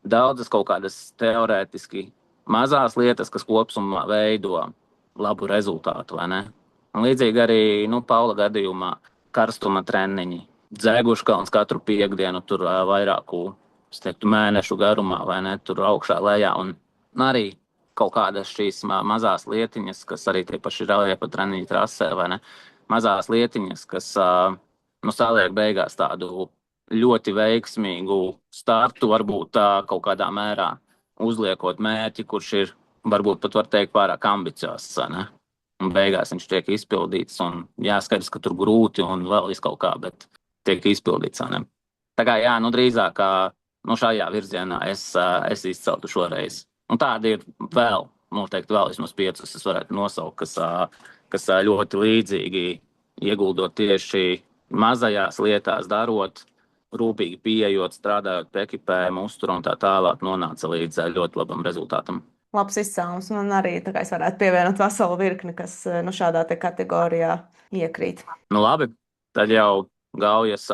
daudzas kaut kādas teorētiski mazās lietas, kas kopsumā veido labu rezultātu, vai ne? Un līdzīgi arī, nu, Paula gadījumā karstuma treniņi, Dzēguškalns katru piekdienu tur vairāku, es teiktu, mēnešu garumā, vai ne, tur augšā lejā, un arī kaut kādas šīs mazās lietiņas, kas arī tie paši reljefa treniņi trasē, vai ne, mazās lietiņas, kas, nu, saliek beigās tādu ļoti veiksmīgu startu, varbūt kaut kādā mērā uzliekot mērķi, kurš ir, varbūt pat var teikt, pārāk ambiciozs, ne? Un beigās viņš tiek izpildīts, un jāskaidrs, ka tur grūti un vēl kaut kā, bet tiek izpildīts. Ne? Tā kā, jā, nu drīzāk nu, šajā virzienā es izceltu šoreiz. Un tādi ir vēl, noteikti vēl vismaz 5, es varētu nosaukt, kas ļoti līdzīgi ieguldot tieši mazajās lietās, darot, rūpīgi pieejot, strādājot pie ekipējuma, uzturu un tā tālāk, nonāca līdz ļoti labam rezultātam. Labs izcēlums. Man arī tā kā es varētu pievienot veselu virkni, kas nu, šādā kategorijā iekrīt. Nu, labi, tad jau Gaujas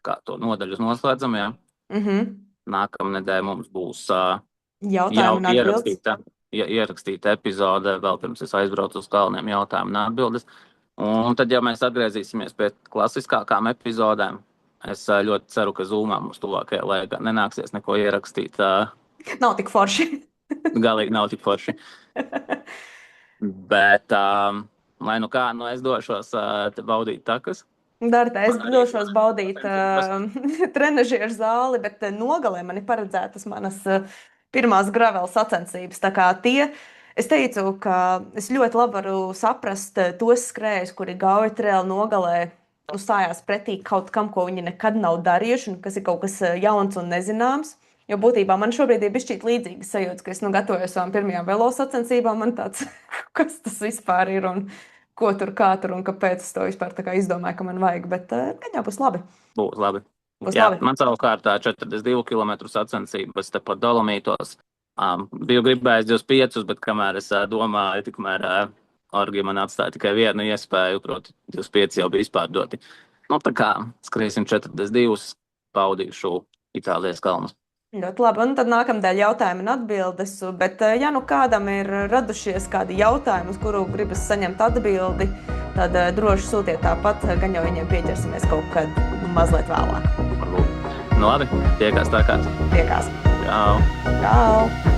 kā to nodaļu noslēdzam. Jā. Nākamnedēļ mums būs jau ierakstīta epizode, vēl pirms es aizbraucu uz kalniem jautājumu un atbildes. Un tad, ja mēs atgriezīsimies pie klasiskākām epizodēm, es ļoti ceru, ka Zoomā mums tuvākajā laikā nenāksies neko ierakstīt. Nav tik forši. Galīgi nav tik forši. Bet, lai nu kā, nu es došos baudīt takas. Darta, es došos baudīt trenažieru zāli, bet nogalē man ir paredzētas manas pirmās gravela sacensības. Tā kā es teicu, ka es ļoti labi varu saprast tos skrējus, kuri gauja trail nogalē, stājās pretī kaut kam, ko viņi nekad nav darījuši, un kas ir kaut kas jauns un nezināms. Jo būtībā man šobrīd ir bijis līdzīga sajūta, ka es gatavojos savām pirmajām velo sacensībām. Man tāds, kas tas vispār ir un ko tur, kā tur un kāpēc es to vispār tā kā izdomāju, ka man vajag. Bet gan jau būs labi. Būs labi. Būs Jā, labi. man savukārt 42 km sacensības tepat Dolomītos. Biju gribējis 25, bet kamēr es domāju, tikmēr Orgi man atstāja tikai vienu iespēju, proti 25 jau bija izpārdoti. Nu, tā kā skriesim 42, paudīšu Itālijas kalnus. Ļoti labi. Un tad nākamdēļ jautājumi un atbildes. Bet, ja nu kādam ir radušies kādi jautājumi, uz kuru gribas saņemt atbildi, tad droši sūtiet tāpat, gan jau viņiem pieķersimies kaut kad mazliet vēlāk. Varbūt. Nu labi, tiekās tā kā. Tiekās. Čau. Čau.